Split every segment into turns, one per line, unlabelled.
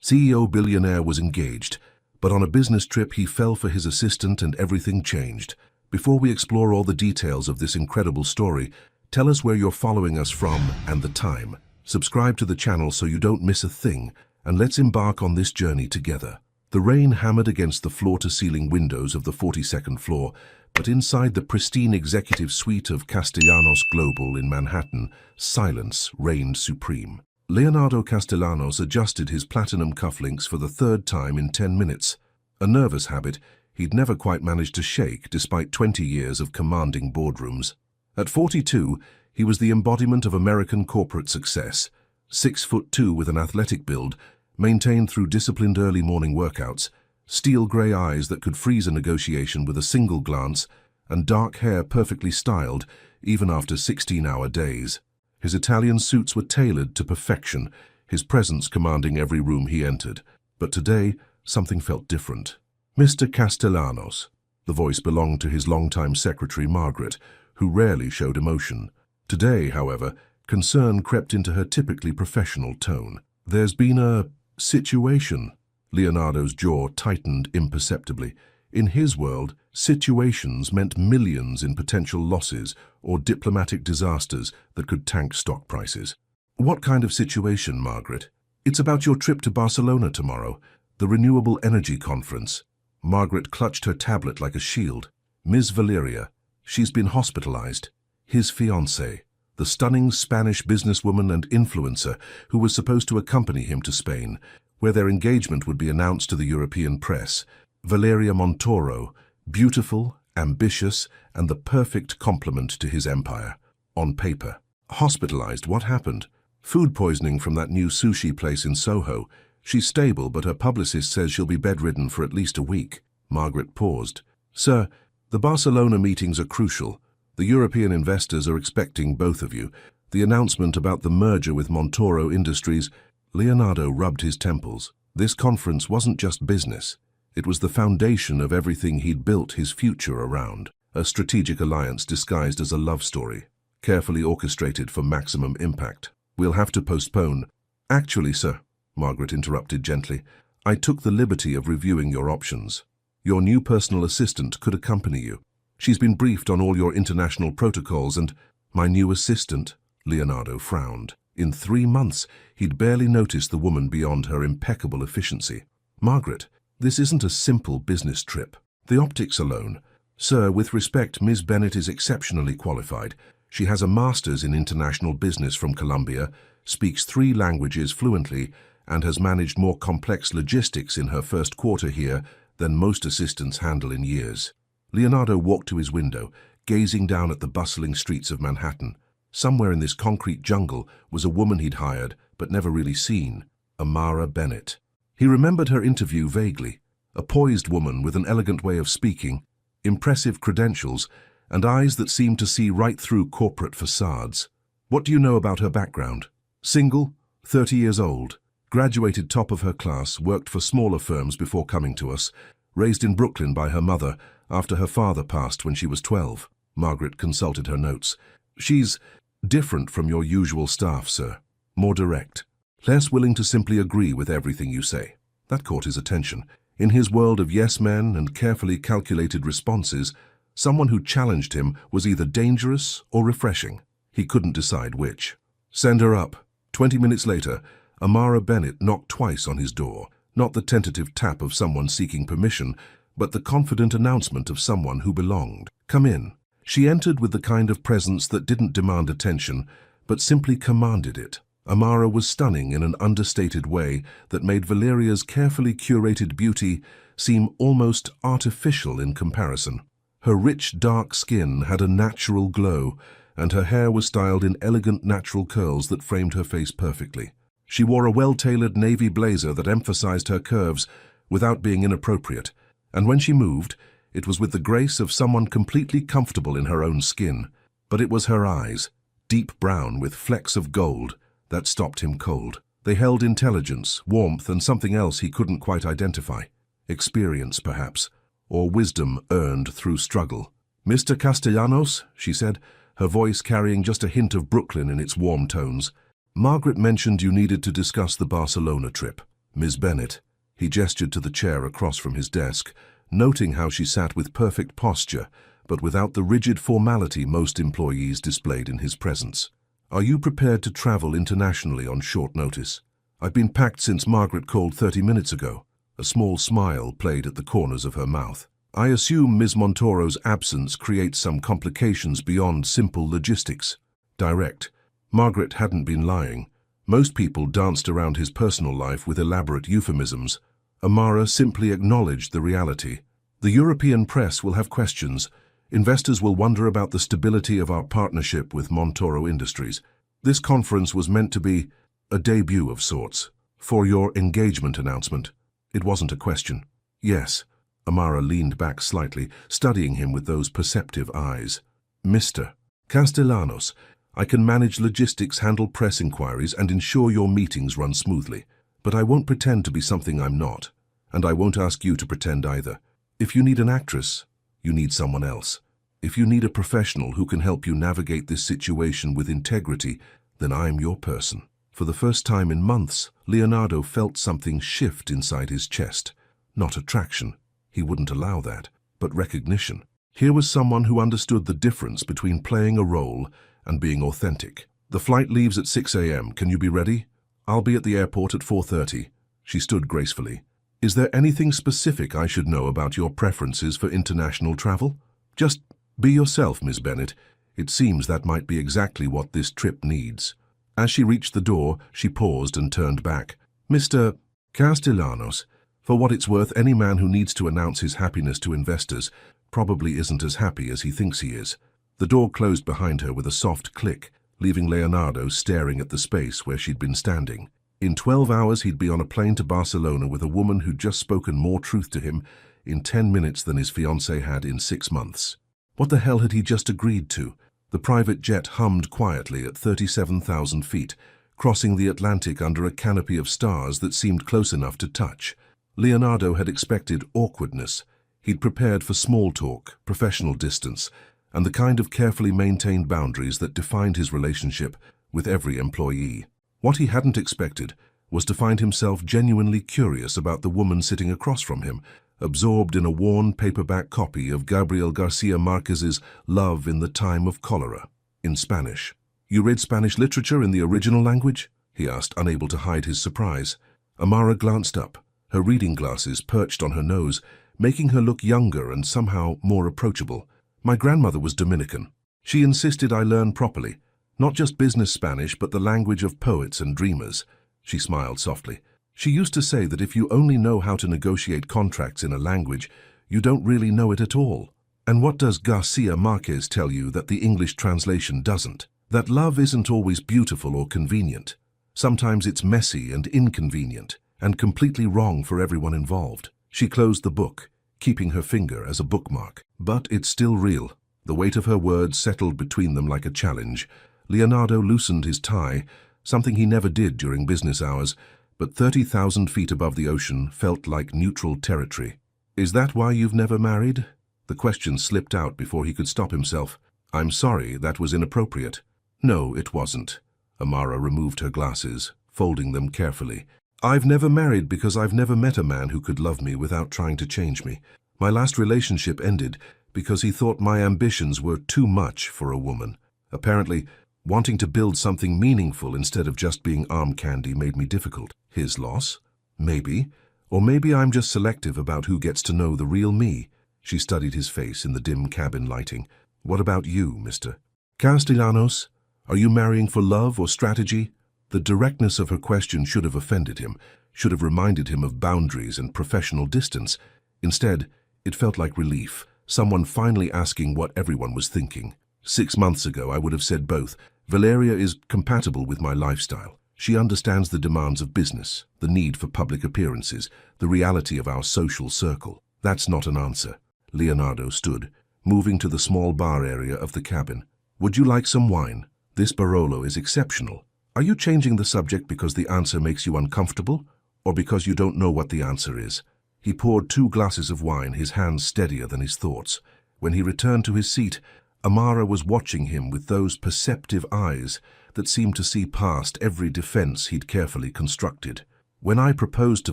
CEO Billionaire was engaged, but on a business trip he fell for his assistant and everything changed. Before we explore all the details of this incredible story, tell us where you're following us from and the time. Subscribe to the channel so you don't miss a thing, and let's embark on this journey together. The rain hammered against the floor-to-ceiling windows of the 42nd floor, but inside the pristine executive suite of Castellanos Global in Manhattan, silence reigned supreme. Leonardo Castellanos adjusted his platinum cufflinks for the third time in 10 minutes, a nervous habit he'd never quite managed to shake despite 20 years of commanding boardrooms. At 42, he was the embodiment of American corporate success, 6'2" with an athletic build, maintained through disciplined early morning workouts, steel-grey eyes that could freeze a negotiation with a single glance, and dark hair perfectly styled even after 16-hour days. His Italian suits were tailored to perfection, his presence commanding every room he entered. But today, something felt different. "Mr. Castellanos." The voice belonged to his longtime secretary, Margaret, who rarely showed emotion. Today, however, concern crept into her typically professional tone. "There's been a situation." Leonardo's jaw tightened imperceptibly. In his world, situations meant millions in potential losses or diplomatic disasters that could tank stock prices. "What kind of situation, Margaret?" "It's about your trip to Barcelona tomorrow, the Renewable Energy Conference." Margaret clutched her tablet like a shield. "Ms. Valeria, she's been hospitalized." His fiancée, the stunning Spanish businesswoman and influencer who was supposed to accompany him to Spain, where their engagement would be announced to the European press. Valeria Montoro, beautiful, ambitious, and the perfect complement to his empire. On paper. Hospitalized, what happened? "Food poisoning from that new sushi place in Soho. She's stable, but her publicist says she'll be bedridden for at least a week." Margaret paused. "Sir, the Barcelona meetings are crucial. The European investors are expecting both of you. The announcement about the merger with Montoro Industries." Leonardo rubbed his temples. This conference wasn't just business. It was the foundation of everything he'd built his future around. A strategic alliance disguised as a love story, carefully orchestrated for maximum impact. "We'll have to postpone." "Actually, sir," Margaret interrupted gently, "I took the liberty of reviewing your options. Your new personal assistant could accompany you. She's been briefed on all your international protocols and—" "My new assistant?" Leonardo frowned. In 3 months, he'd barely noticed the woman beyond her impeccable efficiency. "Margaret, this isn't a simple business trip. The optics alone—" "Sir, with respect, Ms. Bennett is exceptionally qualified. She has a master's in international business from Columbia, speaks 3 languages fluently, and has managed more complex logistics in her first quarter here than most assistants handle in years." Leonardo walked to his window, gazing down at the bustling streets of Manhattan. Somewhere in this concrete jungle was a woman he'd hired, but never really seen, Amara Bennett. He remembered her interview vaguely, a poised woman with an elegant way of speaking, impressive credentials, and eyes that seemed to see right through corporate facades. "What do you know about her background?" "Single, 30 years old, graduated top of her class, worked for smaller firms before coming to us, raised in Brooklyn by her mother after her father passed when she was 12. Margaret consulted her notes. "She's different from your usual staff, sir. More direct. Less willing to simply agree with everything you say." That caught his attention. In his world of yes-men and carefully calculated responses, someone who challenged him was either dangerous or refreshing. He couldn't decide which. "Send her up." 20 minutes later, Amara Bennett knocked twice on his door, not the tentative tap of someone seeking permission, but the confident announcement of someone who belonged. "Come in." She entered with the kind of presence that didn't demand attention, but simply commanded it. Amara was stunning in an understated way that made Valeria's carefully curated beauty seem almost artificial in comparison. Her rich, dark skin had a natural glow, and her hair was styled in elegant natural curls that framed her face perfectly. She wore a well-tailored navy blazer that emphasized her curves without being inappropriate, and when she moved, it was with the grace of someone completely comfortable in her own skin. But it was her eyes, deep brown with flecks of gold, that stopped him cold. They held intelligence, warmth, and something else he couldn't quite identify. Experience, perhaps, or wisdom earned through struggle. "Mr. Castellanos," she said, her voice carrying just a hint of Brooklyn in its warm tones. "Margaret mentioned you needed to discuss the Barcelona trip." Miss Bennet. He gestured to the chair across from his desk, noting how she sat with perfect posture, but without the rigid formality most employees displayed in his presence. Are you prepared to travel internationally on short notice? I've been packed since Margaret called 30 minutes ago. A small smile played at the corners of her mouth. I assume Ms. Montoro's absence creates some complications beyond simple logistics. Direct. Margaret hadn't been lying. Most people danced around his personal life with elaborate euphemisms. Amara simply acknowledged the reality. The European press will have questions. Investors will wonder about the stability of our partnership with Montoro Industries. This conference was meant to be a debut of sorts. For your engagement announcement. It wasn't a question. Yes. Amara leaned back slightly, studying him with those perceptive eyes. Mr. Castellanos, I can manage logistics, handle press inquiries, and ensure your meetings run smoothly. But I won't pretend to be something I'm not. And I won't ask you to pretend either. If you need an actress, you need someone else. If you need a professional who can help you navigate this situation with integrity, then I'm your person. For the first time in months, Leonardo felt something shift inside his chest. Not attraction. He wouldn't allow that, but recognition. Here was someone who understood the difference between playing a role and being authentic. The flight leaves at 6 a.m. Can you be ready? I'll be at the airport at 4:30. She stood gracefully. Is there anything specific I should know about your preferences for international travel? Just be yourself, Miss Bennet. It seems that might be exactly what this trip needs. As she reached the door, she paused and turned back. Mr. Castellanos, for what it's worth, any man who needs to announce his happiness to investors probably isn't as happy as he thinks he is. The door closed behind her with a soft click, leaving Leonardo staring at the space where she'd been standing. In 12 hours, he'd be on a plane to Barcelona with a woman who'd just spoken more truth to him in 10 minutes than his fiancée had in 6 months. What the hell had he just agreed to? The private jet hummed quietly at 37,000 feet, crossing the Atlantic under a canopy of stars that seemed close enough to touch. Leonardo had expected awkwardness. He'd prepared for small talk, professional distance, and the kind of carefully maintained boundaries that defined his relationship with every employee. What he hadn't expected was to find himself genuinely curious about the woman sitting across from him, absorbed in a worn paperback copy of Gabriel Garcia Marquez's Love in the Time of Cholera, in Spanish. You read Spanish literature in the original language? He asked, unable to hide his surprise. Amara glanced up, her reading glasses perched on her nose, making her look younger and somehow more approachable. My grandmother was Dominican. She insisted I learn properly, not just business Spanish, but the language of poets and dreamers. She smiled softly. She used to say that if you only know how to negotiate contracts in a language, you don't really know it at all. And what does Garcia Marquez tell you that the English translation doesn't? That love isn't always beautiful or convenient. Sometimes it's messy and inconvenient, and completely wrong for everyone involved. She closed the book, keeping her finger as a bookmark. But it's still real. The weight of her words settled between them like a challenge. Leonardo loosened his tie, something he never did during business hours, but 30,000 feet above the ocean felt like neutral territory. Is that why you've never married? The question slipped out before he could stop himself. I'm sorry, that was inappropriate. No, it wasn't. Amara removed her glasses, folding them carefully. I've never married because I've never met a man who could love me without trying to change me. My last relationship ended because he thought my ambitions were too much for a woman. Apparently, wanting to build something meaningful instead of just being arm candy made me difficult. His loss? Maybe. Or maybe I'm just selective about who gets to know the real me. She studied his face in the dim cabin lighting. What about you, Mr. Castellanos? Are you marrying for love or strategy? The directness of her question should have offended him, should have reminded him of boundaries and professional distance. Instead, it felt like relief, someone finally asking what everyone was thinking. 6 months ago, I would have said both. Valeria is compatible with my lifestyle. She understands the demands of business, the need for public appearances, the reality of our social circle. That's not an answer. Leonardo stood, moving to the small bar area of the cabin. Would you like some wine? This Barolo is exceptional. Are you changing the subject because the answer makes you uncomfortable, or because you don't know what the answer is? He poured 2 glasses of wine, his hands steadier than his thoughts. When he returned to his seat, Amara was watching him with those perceptive eyes that seemed to see past every defense he'd carefully constructed. When I proposed to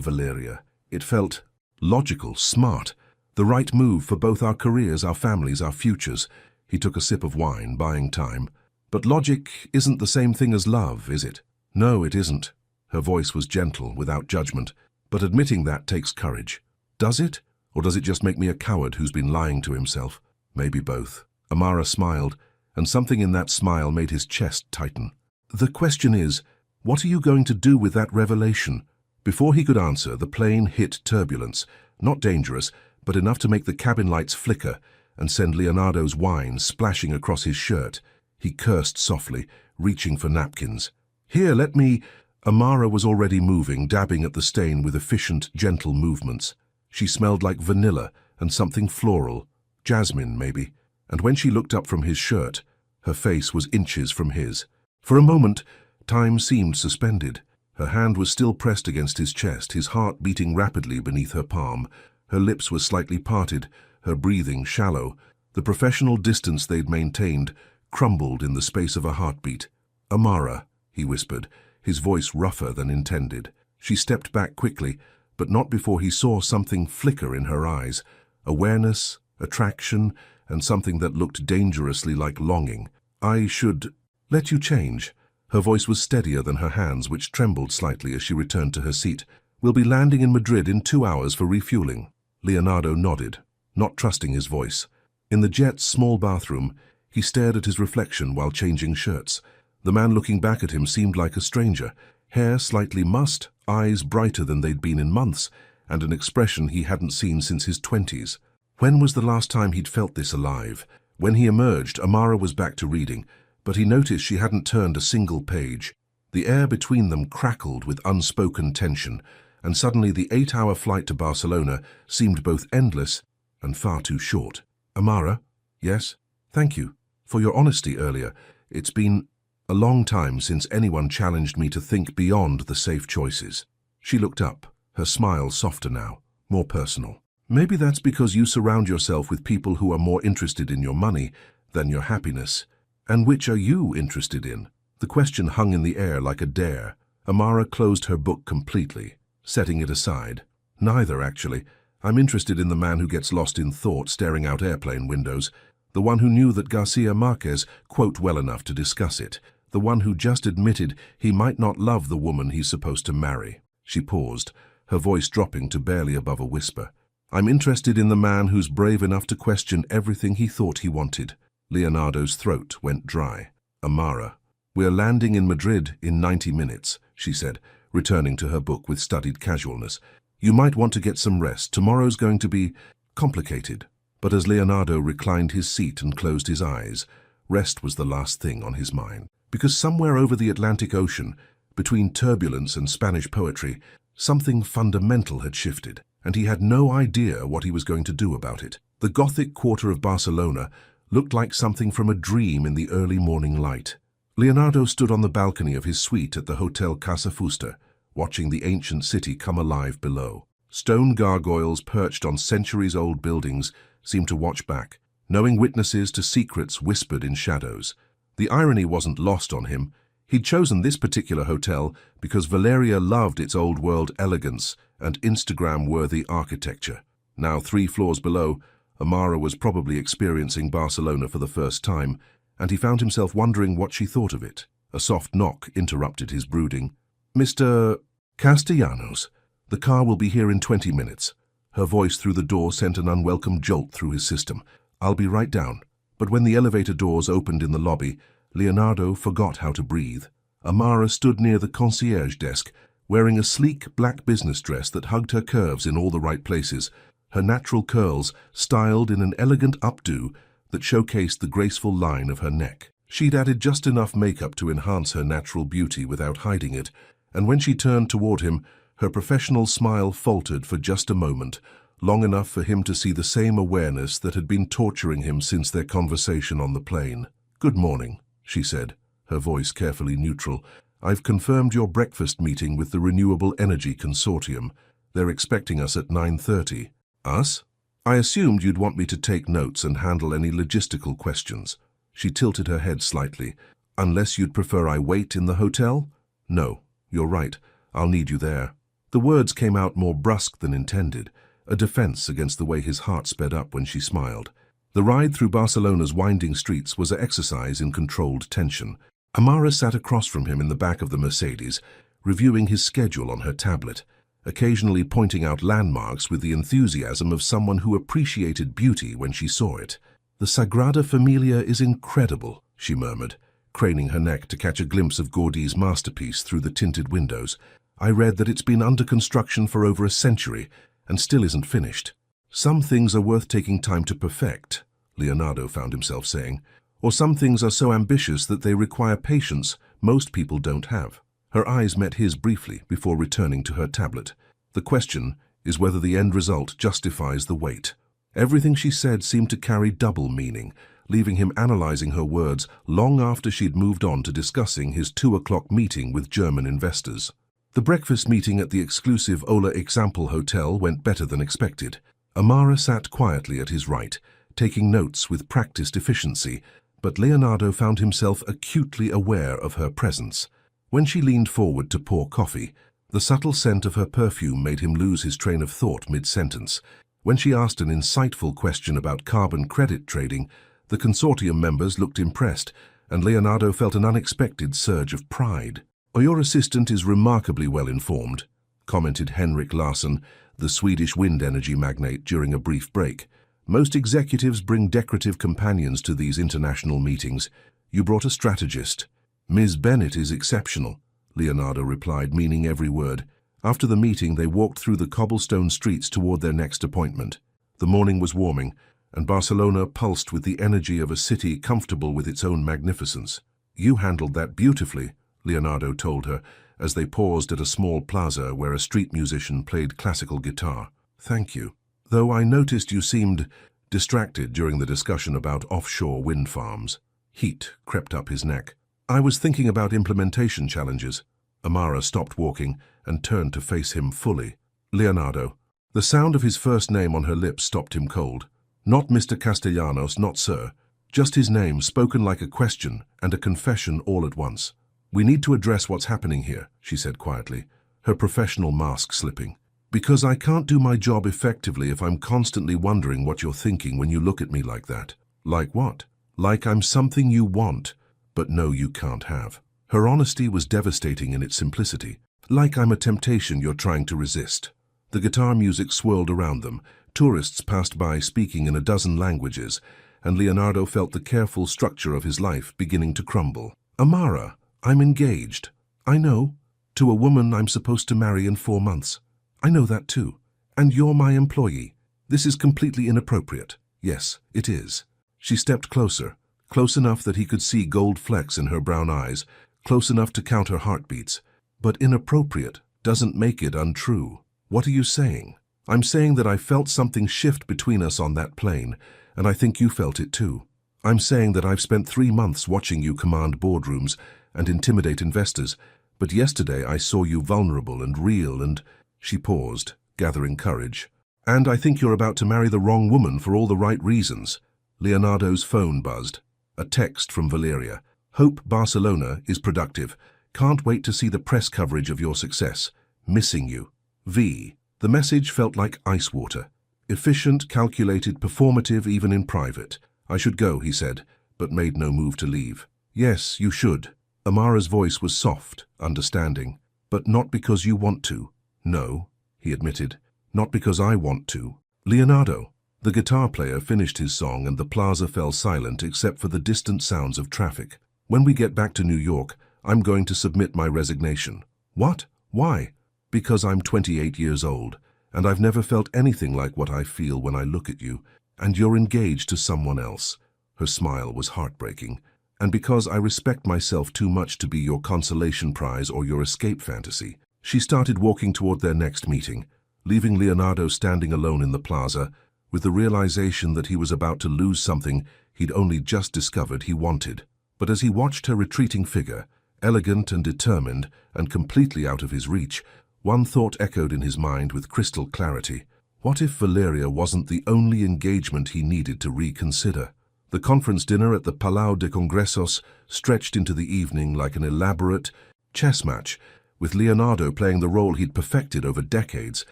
Valeria, it felt logical, smart, the right move for both our careers, our families, our futures. He took a sip of wine, buying time. But logic isn't the same thing as love, is it? No, it isn't. Her voice was gentle, without judgment. But admitting that takes courage. Does it? Or does it just make me a coward who's been lying to himself? Maybe both. Amara smiled, and something in that smile made his chest tighten. The question is, what are you going to do with that revelation? Before he could answer, the plane hit turbulence. Not dangerous, but enough to make the cabin lights flicker and send Leonardo's wine splashing across his shirt. He cursed softly, reaching for napkins. Here, let me... Amara was already moving, dabbing at the stain with efficient, gentle movements. She smelled like vanilla and something floral. Jasmine, maybe. And when she looked up from his shirt, her face was inches from his. For a moment, time seemed suspended. Her hand was still pressed against his chest, his heart beating rapidly beneath her palm. Her lips were slightly parted, her breathing shallow. The professional distance they'd maintained crumbled in the space of a heartbeat. "Amara," he whispered, his voice rougher than intended. She stepped back quickly, but not before he saw something flicker in her eyes. Awareness, attraction, and something that looked dangerously like longing. "I should let you change." Her voice was steadier than her hands, which trembled slightly as she returned to her seat. "We'll be landing in Madrid in 2 hours for refueling." Leonardo nodded, not trusting his voice. In the jet's small bathroom, he stared at his reflection while changing shirts. The man looking back at him seemed like a stranger. Hair slightly mussed, eyes brighter than they'd been in months, and an expression he hadn't seen since his 20s. When was the last time he'd felt this alive? When he emerged, Amara was back to reading, but he noticed she hadn't turned a single page. The air between them crackled with unspoken tension, and suddenly the 8-hour flight to Barcelona seemed both endless and far too short. "Amara?" "Yes?" "Thank you for your honesty earlier. It's been a long time since anyone challenged me to think beyond the safe choices." She looked up, her smile softer now, more personal. "Maybe that's because you surround yourself with people who are more interested in your money than your happiness. And which are you interested in?" The question hung in the air like a dare. Amara closed her book completely, setting it aside. "Neither, actually. I'm interested in the man who gets lost in thought staring out airplane windows, the one who knew that Garcia Marquez quote well enough to discuss it, the one who just admitted he might not love the woman he's supposed to marry." She paused, her voice dropping to barely above a whisper. "I'm interested in the man who's brave enough to question everything he thought he wanted." Leonardo's throat went dry. "Amara, we're landing in Madrid in 90 minutes, she said, returning to her book with studied casualness. "You might want to get some rest. Tomorrow's going to be complicated." But as Leonardo reclined his seat and closed his eyes, rest was the last thing on his mind. Because somewhere over the Atlantic Ocean, between turbulence and Spanish poetry, something fundamental had shifted, and he had no idea what he was going to do about it. The Gothic quarter of Barcelona looked like something from a dream in the early morning light. Leonardo stood on the balcony of his suite at the Hotel Casa Fusta, watching the ancient city come alive below. Stone gargoyles perched on centuries-old buildings seemed to watch back, knowing witnesses to secrets whispered in shadows. The irony wasn't lost on him. He'd chosen this particular hotel because Valeria loved its old-world elegance and Instagram-worthy architecture. Now 3 floors below, Amara was probably experiencing Barcelona for the first time, and he found himself wondering what she thought of it. A soft knock interrupted his brooding. "Mr. Castellanos, the car will be here in 20 minutes. Her voice through the door sent an unwelcome jolt through his system. "I'll be right down." But when the elevator doors opened in the lobby, Leonardo forgot how to breathe. Amara stood near the concierge desk, wearing a sleek black business dress that hugged her curves in all the right places, her natural curls styled in an elegant updo that showcased the graceful line of her neck. She'd added just enough makeup to enhance her natural beauty without hiding it, and when she turned toward him, her professional smile faltered for just a moment, long enough for him to see the same awareness that had been torturing him since their conversation on the plane. "Good morning," she said, her voice carefully neutral. "I've confirmed your breakfast meeting with the Renewable Energy Consortium. They're expecting us at 9:30. "Us? I assumed you'd want me to take notes and handle any logistical questions." She tilted her head slightly. "Unless you'd prefer I wait in the hotel?" "No, you're right. I'll need you there." The words came out more brusque than intended, a defense against the way his heart sped up when she smiled. The ride through Barcelona's winding streets was an exercise in controlled tension. Amara sat across from him in the back of the Mercedes, reviewing his schedule on her tablet, occasionally pointing out landmarks with the enthusiasm of someone who appreciated beauty when she saw it. "The Sagrada Familia is incredible," she murmured, craning her neck to catch a glimpse of Gaudí's masterpiece through the tinted windows. "I read that it's been under construction for over a century and still isn't finished." "Some things are worth taking time to perfect," Leonardo found himself saying, "or some things are so ambitious that they require patience most people don't have." Her eyes met his briefly before returning to her tablet. "The question is whether the end result justifies the wait." Everything she said seemed to carry double meaning, leaving him analyzing her words long after she'd moved on to discussing his 2 o'clock meeting with German investors. The breakfast meeting at the exclusive Ola Example Hotel went better than expected. Amara sat quietly at his right, taking notes with practiced efficiency, but Leonardo found himself acutely aware of her presence. When she leaned forward to pour coffee, the subtle scent of her perfume made him lose his train of thought mid-sentence. When she asked an insightful question about carbon credit trading, the consortium members looked impressed, and Leonardo felt an unexpected surge of pride. "Your assistant is remarkably well informed," commented Henrik Larsson, the Swedish wind energy magnate, during a brief break. "Most executives bring decorative companions to these international meetings. You brought a strategist." "Ms. Bennett is exceptional," Leonardo replied, meaning every word. After the meeting, they walked through the cobblestone streets toward their next appointment. The morning was warming, and Barcelona pulsed with the energy of a city comfortable with its own magnificence. "You handled that beautifully," Leonardo told her, as they paused at a small plaza where a street musician played classical guitar. "Thank you. Though I noticed you seemed distracted during the discussion about offshore wind farms." Heat crept up his neck. "I was thinking about implementation challenges." Amara stopped walking and turned to face him fully. "Leonardo." The sound of his first name on her lips stopped him cold. Not Mr. Castellanos, not sir. Just his name, spoken like a question and a confession all at once. "We need to address what's happening here," she said quietly, her professional mask slipping. "Because I can't do my job effectively if I'm constantly wondering what you're thinking when you look at me like that." "Like what?" "Like I'm something you want, but know you can't have." Her honesty was devastating in its simplicity. "Like I'm a temptation you're trying to resist." The guitar music swirled around them. Tourists passed by speaking in a dozen languages, and Leonardo felt the careful structure of his life beginning to crumble. "Amara, I'm engaged. I know. To a woman I'm supposed to marry in 4 months. I know that too. And you're my employee. This is completely inappropriate." "Yes, it is." She stepped closer, close enough that he could see gold flecks in her brown eyes, close enough to count her heartbeats. "But inappropriate doesn't make it untrue." "What are you saying?" "I'm saying that I felt something shift between us on that plane, and I think you felt it too. I'm saying that I've spent 3 months watching you command boardrooms and intimidate investors, but yesterday I saw you vulnerable and real and—" She paused, gathering courage. "And I think you're about to marry the wrong woman for all the right reasons." Leonardo's phone buzzed. A text from Valeria. "Hope Barcelona is productive. Can't wait to see the press coverage of your success. Missing you. V." The message felt like ice water. Efficient, calculated, performative even in private. "I should go," he said, but made no move to leave. "Yes, you should." Amara's voice was soft, understanding. "But not because you want to." "No," he admitted. "Not because I want to." "Leonardo." The guitar player finished his song and the plaza fell silent except for the distant sounds of traffic. "When we get back to New York, I'm going to submit my resignation." "What? Why?" "Because I'm 28 years old, and I've never felt anything like what I feel when I look at you, and you're engaged to someone else." Her smile was heartbreaking. "And because I respect myself too much to be your consolation prize or your escape fantasy." She started walking toward their next meeting, leaving Leonardo standing alone in the plaza, with the realization that he was about to lose something he'd only just discovered he wanted. But as he watched her retreating figure, elegant and determined and completely out of his reach, one thought echoed in his mind with crystal clarity. What if Valeria wasn't the only engagement he needed to reconsider? The conference dinner at the Palau de Congressos stretched into the evening like an elaborate chess match, with Leonardo playing the role he'd perfected over decades,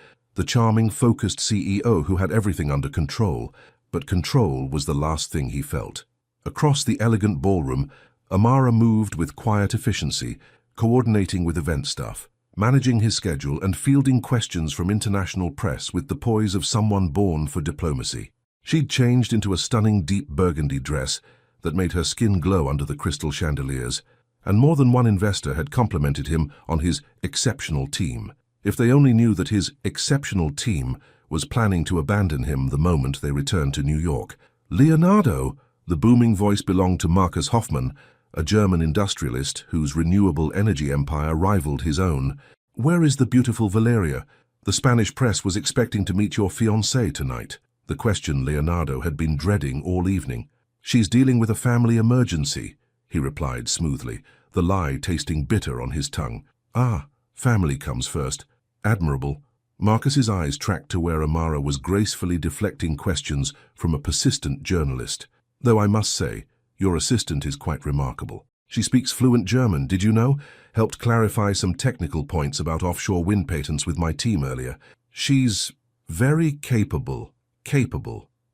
the charming, focused CEO who had everything under control, but control was the last thing he felt. Across the elegant ballroom, Amara moved with quiet efficiency, coordinating with event staff, managing his schedule and fielding questions from international press with the poise of someone born for diplomacy. She'd changed into a stunning deep burgundy dress that made her skin glow under the crystal chandeliers, and more than one investor had complimented him on his exceptional team. If they only knew that his exceptional team was planning to abandon him the moment they returned to New York. Leonardo! The booming voice belonged to Marcus Hoffmann, a German industrialist whose renewable energy empire rivaled his own. Where is the beautiful Valeria? The Spanish press was expecting to meet your fiancée tonight. The question Leonardo had been dreading all evening. She's dealing with a family emergency, he replied smoothly, the lie tasting bitter on his tongue. Ah, family comes first. Admirable. Marcus's eyes tracked to where Amara was gracefully deflecting questions from a persistent journalist. Though I must say, your assistant is quite remarkable. She speaks fluent German, did you know? Helped clarify some technical points about offshore wind patents with my team earlier. She's very capable.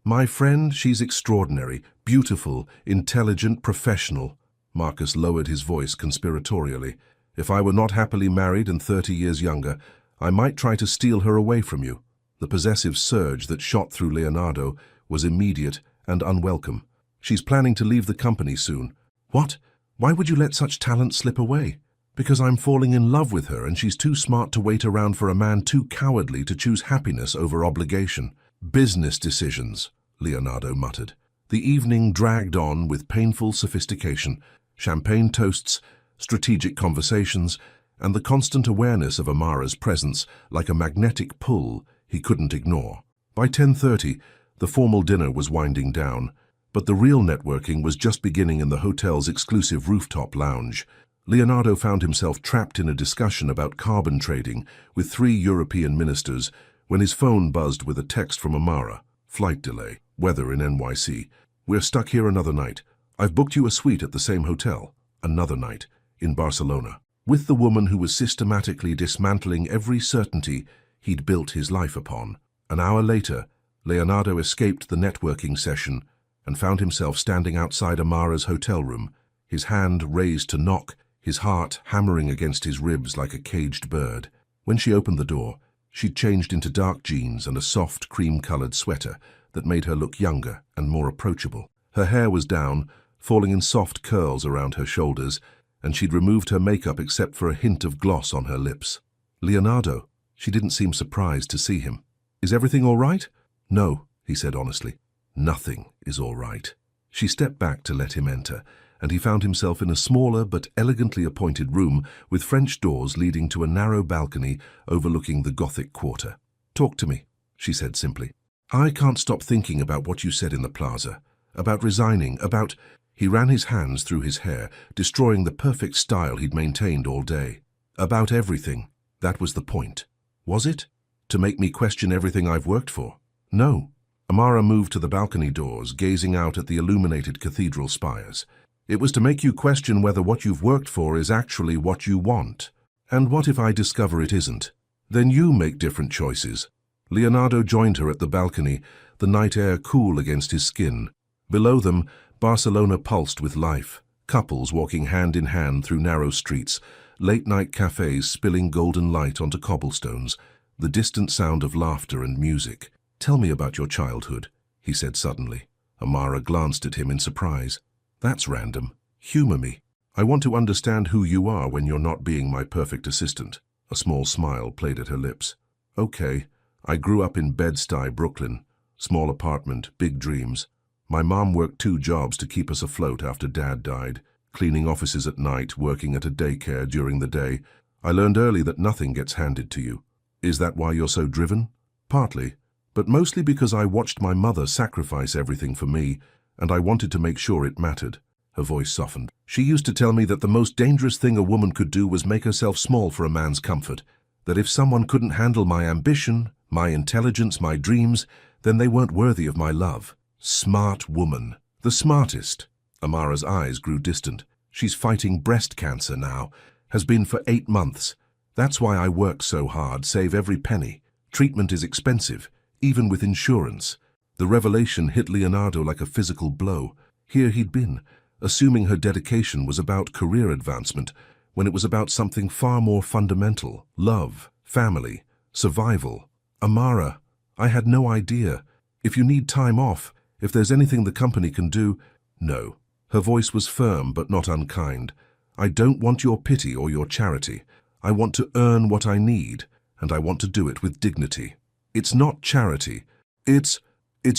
My friend, she's extraordinary, beautiful, intelligent, professional. Marcus lowered his voice conspiratorially. If I were not happily married and 30 years younger, I might try to steal her away from you. The possessive surge that shot through Leonardo was immediate and unwelcome. She's planning to leave the company soon. What? Why would you let such talent slip away? Because I'm falling in love with her and she's too smart to wait around for a man too cowardly to choose happiness over obligation. Business decisions, Leonardo muttered. The evening dragged on with painful sophistication, champagne toasts, strategic conversations, and the constant awareness of Amara's presence like a magnetic pull he couldn't ignore. By 10:30, the formal dinner was winding down, but the real networking was just beginning in the hotel's exclusive rooftop lounge. Leonardo found himself trapped in a discussion about carbon trading with 3 European ministers when his phone buzzed with a text from Amara. Flight delay. Weather in NYC. We're stuck here another night. I've booked you a suite at the same hotel. Another night. In Barcelona. With the woman who was systematically dismantling every certainty he'd built his life upon. An hour later, Leonardo escaped the networking session and found himself standing outside Amara's hotel room, his hand raised to knock, his heart hammering against his ribs like a caged bird. When she opened the door, she'd changed into dark jeans and a soft, cream-colored sweater that made her look younger and more approachable. Her hair was down, falling in soft curls around her shoulders, and she'd removed her makeup except for a hint of gloss on her lips. Leonardo, she didn't seem surprised to see him. Is everything all right? No, he said honestly. Nothing is all right. She stepped back to let him enter, and he found himself in a smaller but elegantly appointed room with French doors leading to a narrow balcony overlooking the Gothic quarter. Talk to me, she said simply. I can't stop thinking about what you said in the plaza, about resigning, about... He ran his hands through his hair, destroying the perfect style he'd maintained all day. About everything. That was the point. Was it? To make me question everything I've worked for? No. Amara moved to the balcony doors, gazing out at the illuminated cathedral spires. It was to make you question whether what you've worked for is actually what you want. And what if I discover it isn't? Then you make different choices. Leonardo joined her at the balcony, the night air cool against his skin. Below them, Barcelona pulsed with life. Couples walking hand in hand through narrow streets, late-night cafes spilling golden light onto cobblestones, the distant sound of laughter and music. Tell me about your childhood, he said suddenly. Amara glanced at him in surprise. That's random. Humor me. I want to understand who you are when you're not being my perfect assistant. A small smile played at her lips. Okay, I grew up in Bed-Stuy, Brooklyn. Small apartment, big dreams. My mom worked 2 jobs to keep us afloat after Dad died, cleaning offices at night, working at a daycare during the day. I learned early that nothing gets handed to you. Is that why you're so driven? Partly, but mostly because I watched my mother sacrifice everything for me, and I wanted to make sure it mattered. Her voice softened. She used to tell me that the most dangerous thing a woman could do was make herself small for a man's comfort, that if someone couldn't handle my ambition, my intelligence, my dreams, then they weren't worthy of my love. Smart woman. The smartest. Amara's eyes grew distant. She's fighting breast cancer now. Has been for 8 months. That's why I work so hard, save every penny. Treatment is expensive, even with insurance. The revelation hit Leonardo like a physical blow. Here he'd been, assuming her dedication was about career advancement, when it was about something far more fundamental: love, family, survival. Amara, I had no idea. If you need time off, if there's anything the company can do— No. Her voice was firm but not unkind. I don't want your pity or your charity. I want to earn what I need, and I want to do it with dignity. It's not charity. It's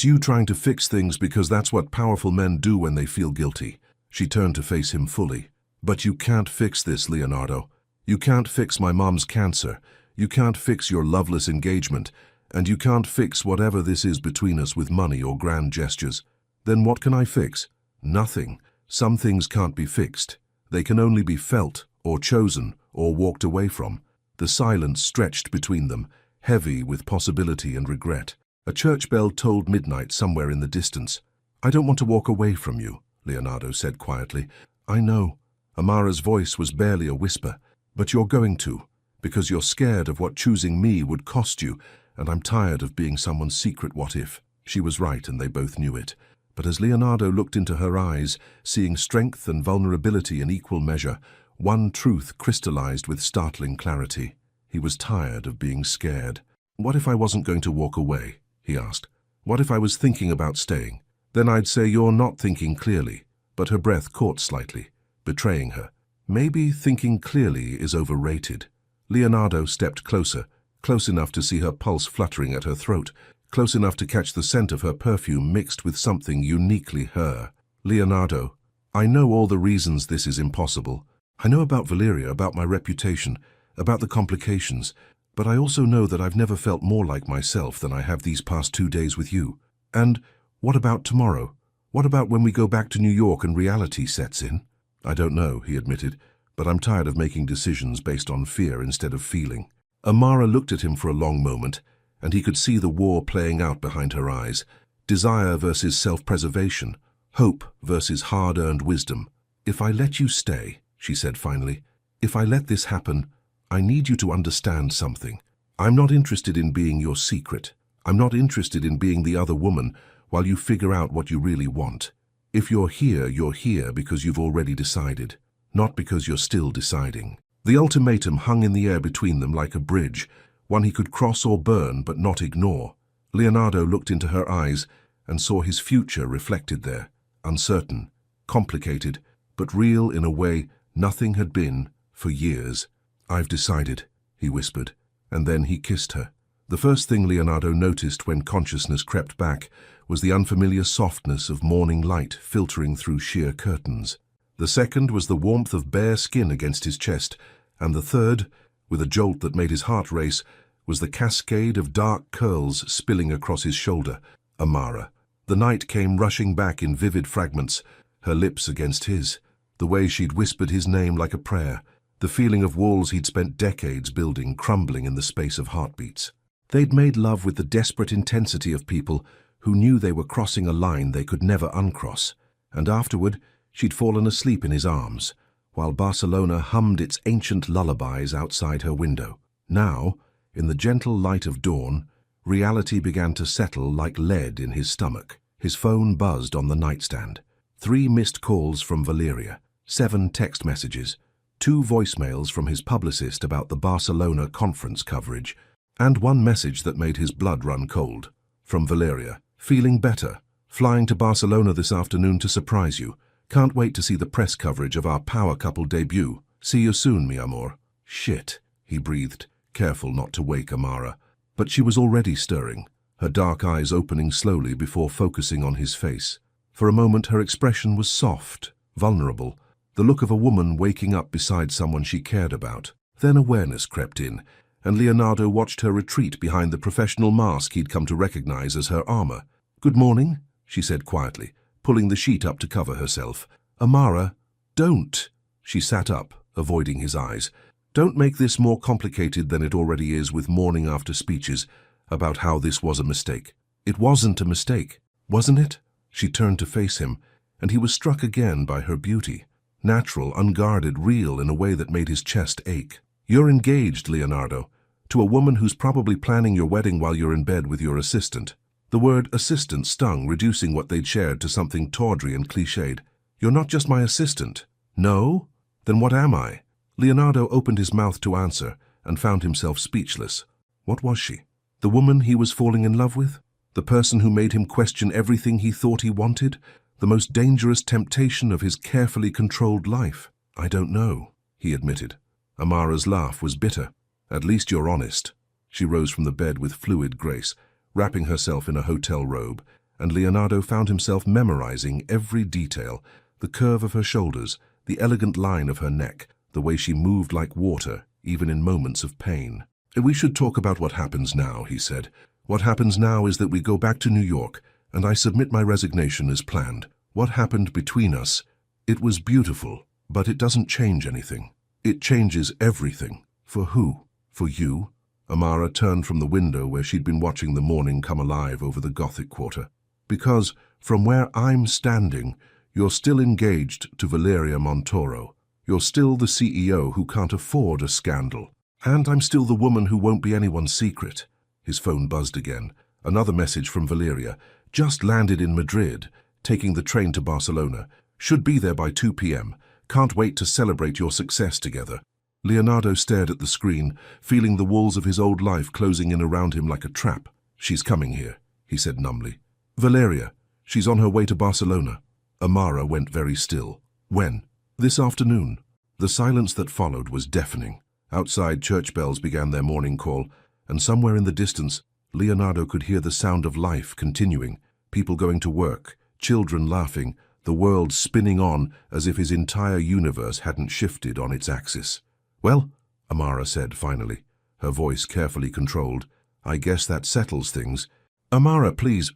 you trying to fix things because that's what powerful men do when they feel guilty. She turned to face him fully. But you can't fix this, Leonardo. You can't fix my mom's cancer. You can't fix your loveless engagement. And you can't fix whatever this is between us with money or grand gestures. Then what can I fix? Nothing. Some things can't be fixed. They can only be felt, or chosen, or walked away from. The silence stretched between them, heavy with possibility and regret. A church bell tolled midnight somewhere in the distance. I don't want to walk away from you, Leonardo said quietly. I know. Amara's voice was barely a whisper. But you're going to, because you're scared of what choosing me would cost you, and I'm tired of being someone's secret what-if. She was right, and they both knew it. But as Leonardo looked into her eyes, seeing strength and vulnerability in equal measure, one truth crystallized with startling clarity. He was tired of being scared. What if I wasn't going to walk away? He asked. What if I was thinking about staying? Then I'd say you're not thinking clearly. But her breath caught slightly, betraying her. Maybe thinking clearly is overrated. Leonardo stepped closer, close enough to see her pulse fluttering at her throat, close enough to catch the scent of her perfume mixed with something uniquely her. Leonardo, I know all the reasons this is impossible. I know about Valeria, about my reputation, about the complications, but I also know that I've never felt more like myself than I have these past 2 days with you. And what about tomorrow? What about when we go back to New York and reality sets in? I don't know, he admitted, but I'm tired of making decisions based on fear instead of feeling. Amara looked at him for a long moment, and he could see the war playing out behind her eyes. Desire versus self-preservation, hope versus hard-earned wisdom. If I let you stay, she said finally, if I let this happen, I need you to understand something. I'm not interested in being your secret. I'm not interested in being the other woman while you figure out what you really want. If you're here because you've already decided, not because you're still deciding. The ultimatum hung in the air between them like a bridge, one he could cross or burn but not ignore. Leonardo looked into her eyes and saw his future reflected there, uncertain, complicated, but real in a way nothing had been for years. I've decided, he whispered, and then he kissed her. The first thing Leonardo noticed when consciousness crept back was the unfamiliar softness of morning light filtering through sheer curtains. The second was the warmth of bare skin against his chest, and the third, with a jolt that made his heart race, was the cascade of dark curls spilling across his shoulder. Amara. The night came rushing back in vivid fragments, her lips against his, the way she'd whispered his name like a prayer, the feeling of walls he'd spent decades building crumbling in the space of heartbeats. They'd made love with the desperate intensity of people who knew they were crossing a line they could never uncross, and afterward she'd fallen asleep in his arms, while Barcelona hummed its ancient lullabies outside her window. Now, in the gentle light of dawn, reality began to settle like lead in his stomach. His phone buzzed on the nightstand. 3 missed calls from Valeria, 7 text messages, 2 voicemails from his publicist about the Barcelona conference coverage, and 1 message that made his blood run cold. From Valeria. Feeling better. Flying to Barcelona this afternoon to surprise you. Can't wait to see the press coverage of our power couple debut. See you soon, mi amor. Shit, he breathed, careful not to wake Amara. But she was already stirring, her dark eyes opening slowly before focusing on his face. For a moment her expression was soft, vulnerable, the look of a woman waking up beside someone she cared about. Then awareness crept in, and Leonardo watched her retreat behind the professional mask he'd come to recognize as her armor. Good morning, she said quietly, pulling the sheet up to cover herself. Amara, don't. She sat up, avoiding his eyes. Don't make this more complicated than it already is with morning after speeches about how this was a mistake. It wasn't a mistake, wasn't it? She turned to face him, and he was struck again by her beauty. Natural, unguarded, real in a way that made his chest ache. You're engaged, Leonardo, to a woman who's probably planning your wedding while you're in bed with your assistant. The word assistant stung, reducing what they'd shared to something tawdry and cliched. You're not just my assistant. No? Then what am I? Leonardo opened his mouth to answer and found himself speechless. What was she? The woman he was falling in love with? The person who made him question everything he thought he wanted? The most dangerous temptation of his carefully controlled life? I don't know, he admitted. Amara's laugh was bitter. At least you're honest. She rose from the bed with fluid grace, wrapping herself in a hotel robe, and Leonardo found himself memorizing every detail, the curve of her shoulders, the elegant line of her neck, the way she moved like water, even in moments of pain. We should talk about what happens now, he said. What happens now is that we go back to New York, and I submit my resignation as planned. What happened between us? It was beautiful, but it doesn't change anything. It changes everything. For who? For you? Amara turned from the window where she'd been watching the morning come alive over the Gothic Quarter. Because, from where I'm standing, you're still engaged to Valeria Montoro. You're still the CEO who can't afford a scandal. And I'm still the woman who won't be anyone's secret. His phone buzzed again. Another message from Valeria. Just landed in Madrid, taking the train to Barcelona. Should be there by 2 p.m. Can't wait to celebrate your success together. Leonardo stared at the screen, feeling the walls of his old life closing in around him like a trap. She's coming here, he said numbly. Valeria, she's on her way to Barcelona. Amara went very still. When? This afternoon. The silence that followed was deafening. Outside, church bells began their morning call, and somewhere in the distance, Leonardo could hear the sound of life continuing, people going to work, children laughing, the world spinning on as if his entire universe hadn't shifted on its axis. Well, Amara said finally, her voice carefully controlled, I guess that settles things. Amara, please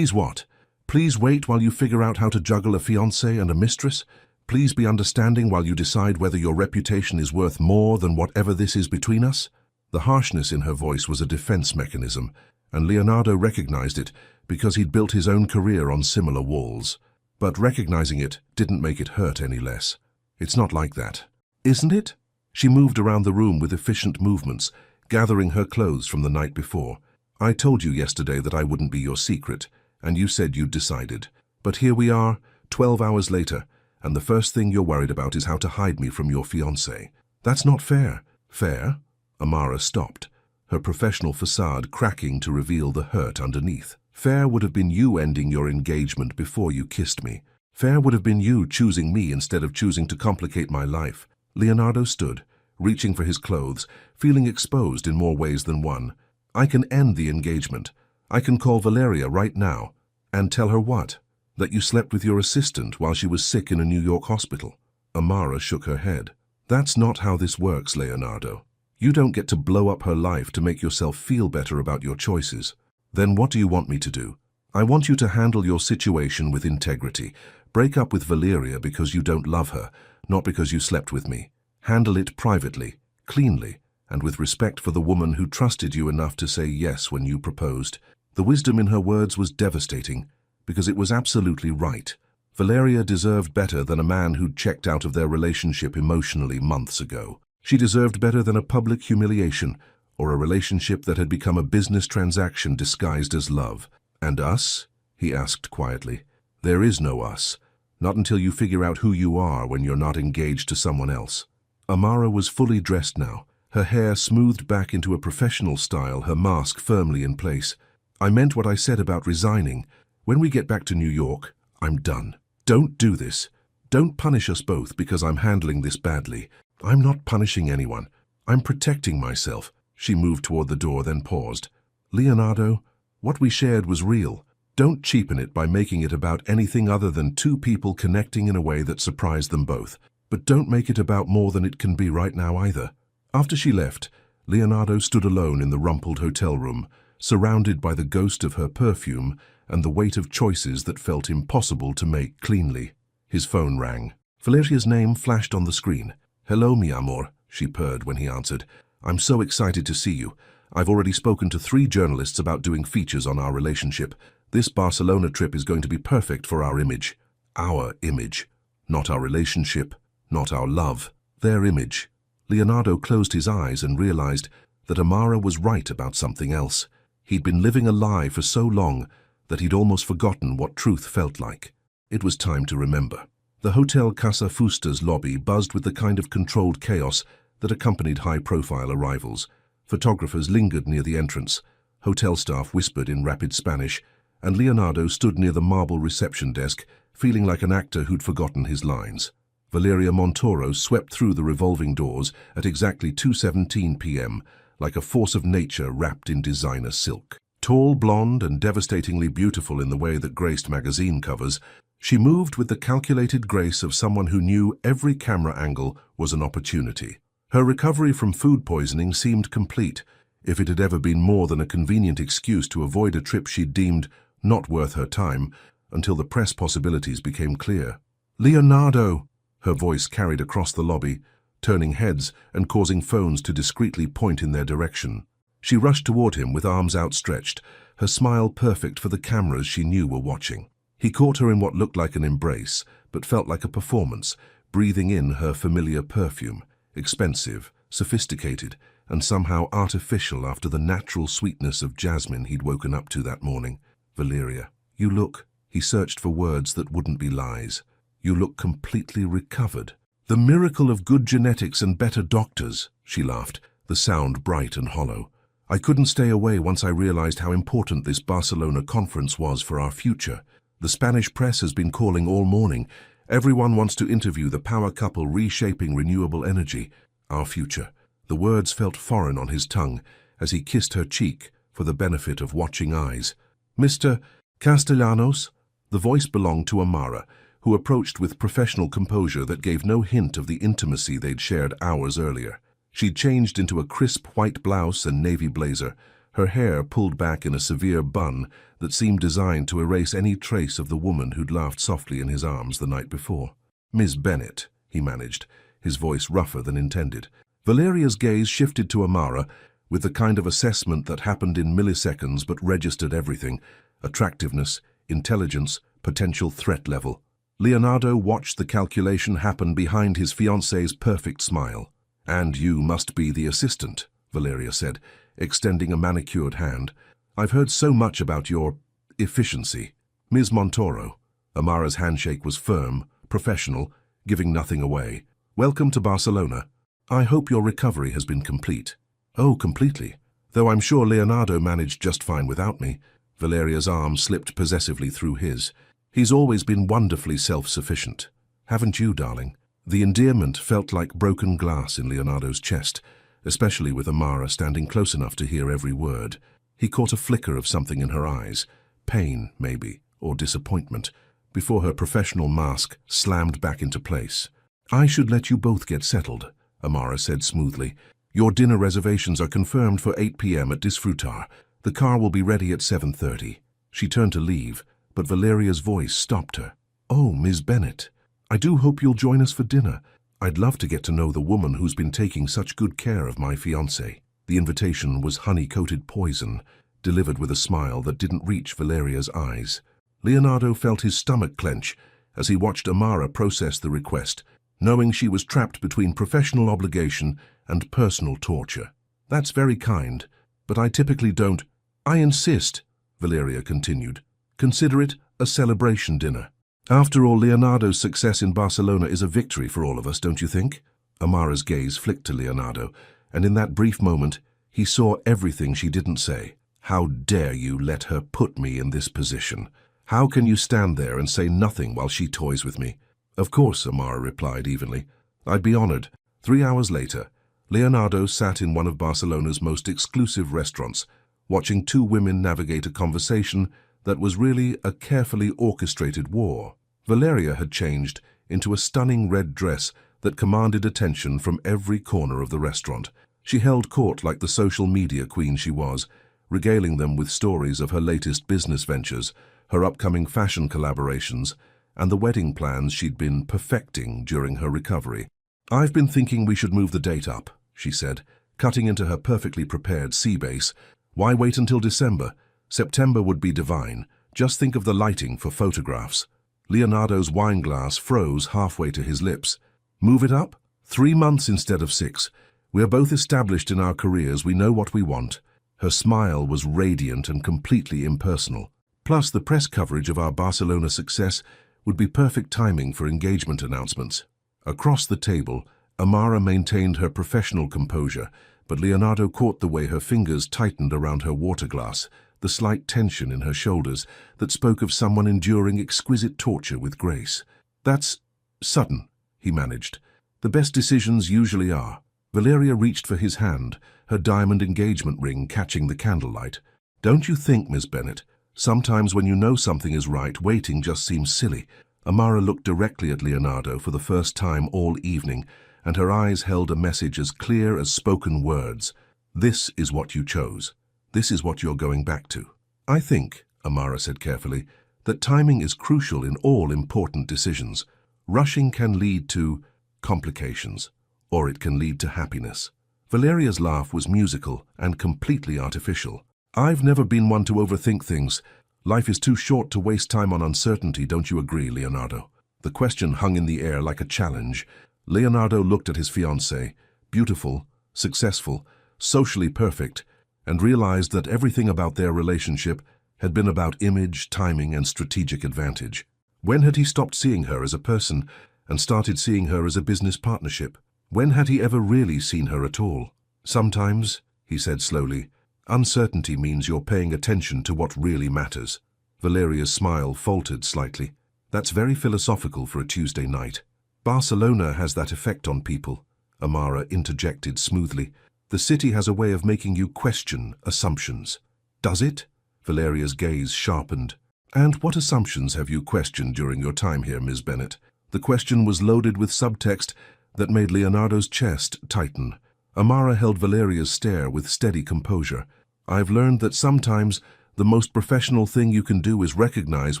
what? Please wait while you figure out how to juggle a fiancé and a mistress? Please be understanding while you decide whether your reputation is worth more than whatever this is between us? The harshness in her voice was a defense mechanism, and Leonardo recognized it because he'd built his own career on similar walls. But recognizing it didn't make it hurt any less. It's not like that. Isn't it? She moved around the room with efficient movements, gathering her clothes from the night before. I told you yesterday that I wouldn't be your secret, and you said you'd decided. But here we are, 12 hours later, and the first thing you're worried about is how to hide me from your fiancé. That's not fair. Fair? Amara stopped, her professional facade cracking to reveal the hurt underneath. Fair would have been you ending your engagement before you kissed me. Fair would have been you choosing me instead of choosing to complicate my life. Leonardo stood, reaching for his clothes, feeling exposed in more ways than one. I can end the engagement. I can call Valeria right now. And tell her what? That you slept with your assistant while she was sick in a New York hospital. Amara shook her head. That's not how this works, Leonardo. You don't get to blow up her life to make yourself feel better about your choices. Then what do you want me to do? I want you to handle your situation with integrity. Break up with Valeria because you don't love her, not because you slept with me. Handle it privately, cleanly, and with respect for the woman who trusted you enough to say yes when you proposed. The wisdom in her words was devastating, because it was absolutely right. Valeria deserved better than a man who'd checked out of their relationship emotionally months ago. She deserved better than a public humiliation, or a relationship that had become a business transaction disguised as love. And us? He asked quietly. There is no us. Not until you figure out who you are when you're not engaged to someone else. Amara was fully dressed now, her hair smoothed back into a professional style, her mask firmly in place. I meant what I said about resigning. When we get back to New York, I'm done. Don't do this. Don't punish us both because I'm handling this badly. I'm not punishing anyone. I'm protecting myself. She moved toward the door, then paused. Leonardo, what we shared was real. Don't cheapen it by making it about anything other than two people connecting in a way that surprised them both. But don't make it about more than it can be right now either. After she left, Leonardo stood alone in the rumpled hotel room, surrounded by the ghost of her perfume and the weight of choices that felt impossible to make cleanly. His phone rang. Valeria's name flashed on the screen. Hello, mi amor, she purred when he answered. I'm so excited to see you. I've already spoken to 3 journalists about doing features on our relationship. This Barcelona trip is going to be perfect for our image. Our image. Not our relationship, not our love. Their image. Leonardo closed his eyes and realized that Amara was right about something else. He'd been living a lie for so long that he'd almost forgotten what truth felt like. It was time to remember. The Hotel Casa Fusta's lobby buzzed with the kind of controlled chaos that accompanied high-profile arrivals. Photographers lingered near the entrance, hotel staff whispered in rapid Spanish, and Leonardo stood near the marble reception desk, feeling like an actor who'd forgotten his lines. Valeria Montoro swept through the revolving doors at exactly 2:17 p.m., like a force of nature wrapped in designer silk. Tall, blonde, and devastatingly beautiful in the way that graced magazine covers, she moved with the calculated grace of someone who knew every camera angle was an opportunity. Her recovery from food poisoning seemed complete, if it had ever been more than a convenient excuse to avoid a trip she'd deemed not worth her time, until the press possibilities became clear. "Leonardo!" Her voice carried across the lobby, turning heads and causing phones to discreetly point in their direction. She rushed toward him with arms outstretched, her smile perfect for the cameras she knew were watching. He caught her in what looked like an embrace, but felt like a performance, breathing in her familiar perfume, expensive, sophisticated, and somehow artificial after the natural sweetness of jasmine he'd woken up to that morning. "Valeria, you look," he searched for words that wouldn't be lies. "You look completely recovered." "The miracle of good genetics and better doctors," she laughed, the sound bright and hollow. "I couldn't stay away once I realized how important this Barcelona conference was for our future. The Spanish press has been calling all morning. Everyone wants to interview the power couple reshaping renewable energy. Our future." The words felt foreign on his tongue as he kissed her cheek for the benefit of watching eyes. "Mr. Castellanos?" The voice belonged to Amara, who approached with professional composure that gave no hint of the intimacy they'd shared hours earlier. She'd changed into a crisp white blouse and navy blazer, her hair pulled back in a severe bun that seemed designed to erase any trace of the woman who'd laughed softly in his arms the night before. "Miss Bennett," he managed, his voice rougher than intended. Valeria's gaze shifted to Amara with the kind of assessment that happened in milliseconds but registered everything: attractiveness, intelligence, potential threat level. Leonardo watched the calculation happen behind his fiancée's perfect smile. "And you must be the assistant," Valeria said, extending a manicured hand. "I've heard so much about your efficiency." "Ms. Montoro." Amara's handshake was firm, professional, giving nothing away. "Welcome to Barcelona. I hope your recovery has been complete." "Oh, completely. Though I'm sure Leonardo managed just fine without me." Valeria's arm slipped possessively through his. "He's always been wonderfully self-sufficient. Haven't you, darling?" The endearment felt like broken glass in Leonardo's chest, especially with Amara standing close enough to hear every word. He caught a flicker of something in her eyes, pain, maybe, or disappointment, before her professional mask slammed back into place. "I should let you both get settled," Amara said smoothly. "Your dinner reservations are confirmed for 8 p.m. at Disfrutar. The car will be ready at 7:30. She turned to leave, but Valeria's voice stopped her. "Oh, Ms. Bennett, I do hope you'll join us for dinner. I'd love to get to know the woman who's been taking such good care of my fiancé." The invitation was honey-coated poison, delivered with a smile that didn't reach Valeria's eyes. Leonardo felt his stomach clench as he watched Amara process the request, knowing she was trapped between professional obligation and personal torture. "That's very kind, but I typically don't." "I insist," Valeria continued. "Consider it a celebration dinner. After all, Leonardo's success in Barcelona is a victory for all of us, don't you think?" Amara's gaze flicked to Leonardo, and in that brief moment, he saw everything she didn't say. "How dare you let her put me in this position? How can you stand there and say nothing while she toys with me?" "Of course," Amara replied evenly. "I'd be honored." 3 hours later, Leonardo sat in one of Barcelona's most exclusive restaurants, watching two women navigate a conversation that was really a carefully orchestrated war. Valeria had changed into a stunning red dress that commanded attention from every corner of the restaurant. She held court like the social media queen she was, regaling them with stories of her latest business ventures, her upcoming fashion collaborations, and the wedding plans she'd been perfecting during her recovery. "I've been thinking we should move the date up," she said, cutting into her perfectly prepared sea base. "Why wait until December? September would be divine. Just think of the lighting for photographs." Leonardo's wineglass froze halfway to his lips. "Move it up? 3 months instead of 6. We are both established in our careers, we know what we want. Her smile was radiant and completely impersonal. Plus, the press coverage of our Barcelona success would be perfect timing for engagement announcements. Across the table, Amara maintained her professional composure, but Leonardo caught the way her fingers tightened around her water glass, the slight tension in her shoulders that spoke of someone enduring exquisite torture with grace. "That's sudden," he managed. "The best decisions usually are." Valeria reached for his hand, her diamond engagement ring catching the candlelight. "Don't you think, Miss Bennet, sometimes when you know something is right, waiting just seems silly?" Amara looked directly at Leonardo for the first time all evening, and her eyes held a message as clear as spoken words. "This is what you chose. This is what you're going back to." "I think," Amara said carefully, "that timing is crucial in all important decisions. Rushing can lead to complications, or it can lead to happiness." Valeria's laugh was musical and completely artificial. "I've never been one to overthink things. Life is too short to waste time on uncertainty, don't you agree, Leonardo?" The question hung in the air like a challenge. Leonardo looked at his fiancée, beautiful, successful, socially perfect, and realized that everything about their relationship had been about image, timing, and strategic advantage. When had he stopped seeing her as a person and started seeing her as a business partnership? When had he ever really seen her at all? "Sometimes," he said slowly, "uncertainty means you're paying attention to what really matters." Valeria's smile faltered slightly. "That's very philosophical for a Tuesday night." "Barcelona has that effect on people," Amara interjected smoothly. "The city has a way of making you question assumptions." "Does it?" Valeria's gaze sharpened. "And what assumptions have you questioned during your time here, Ms. Bennet?" The question was loaded with subtext that made Leonardo's chest tighten. Amara held Valeria's stare with steady composure. "I've learned that sometimes the most professional thing you can do is recognize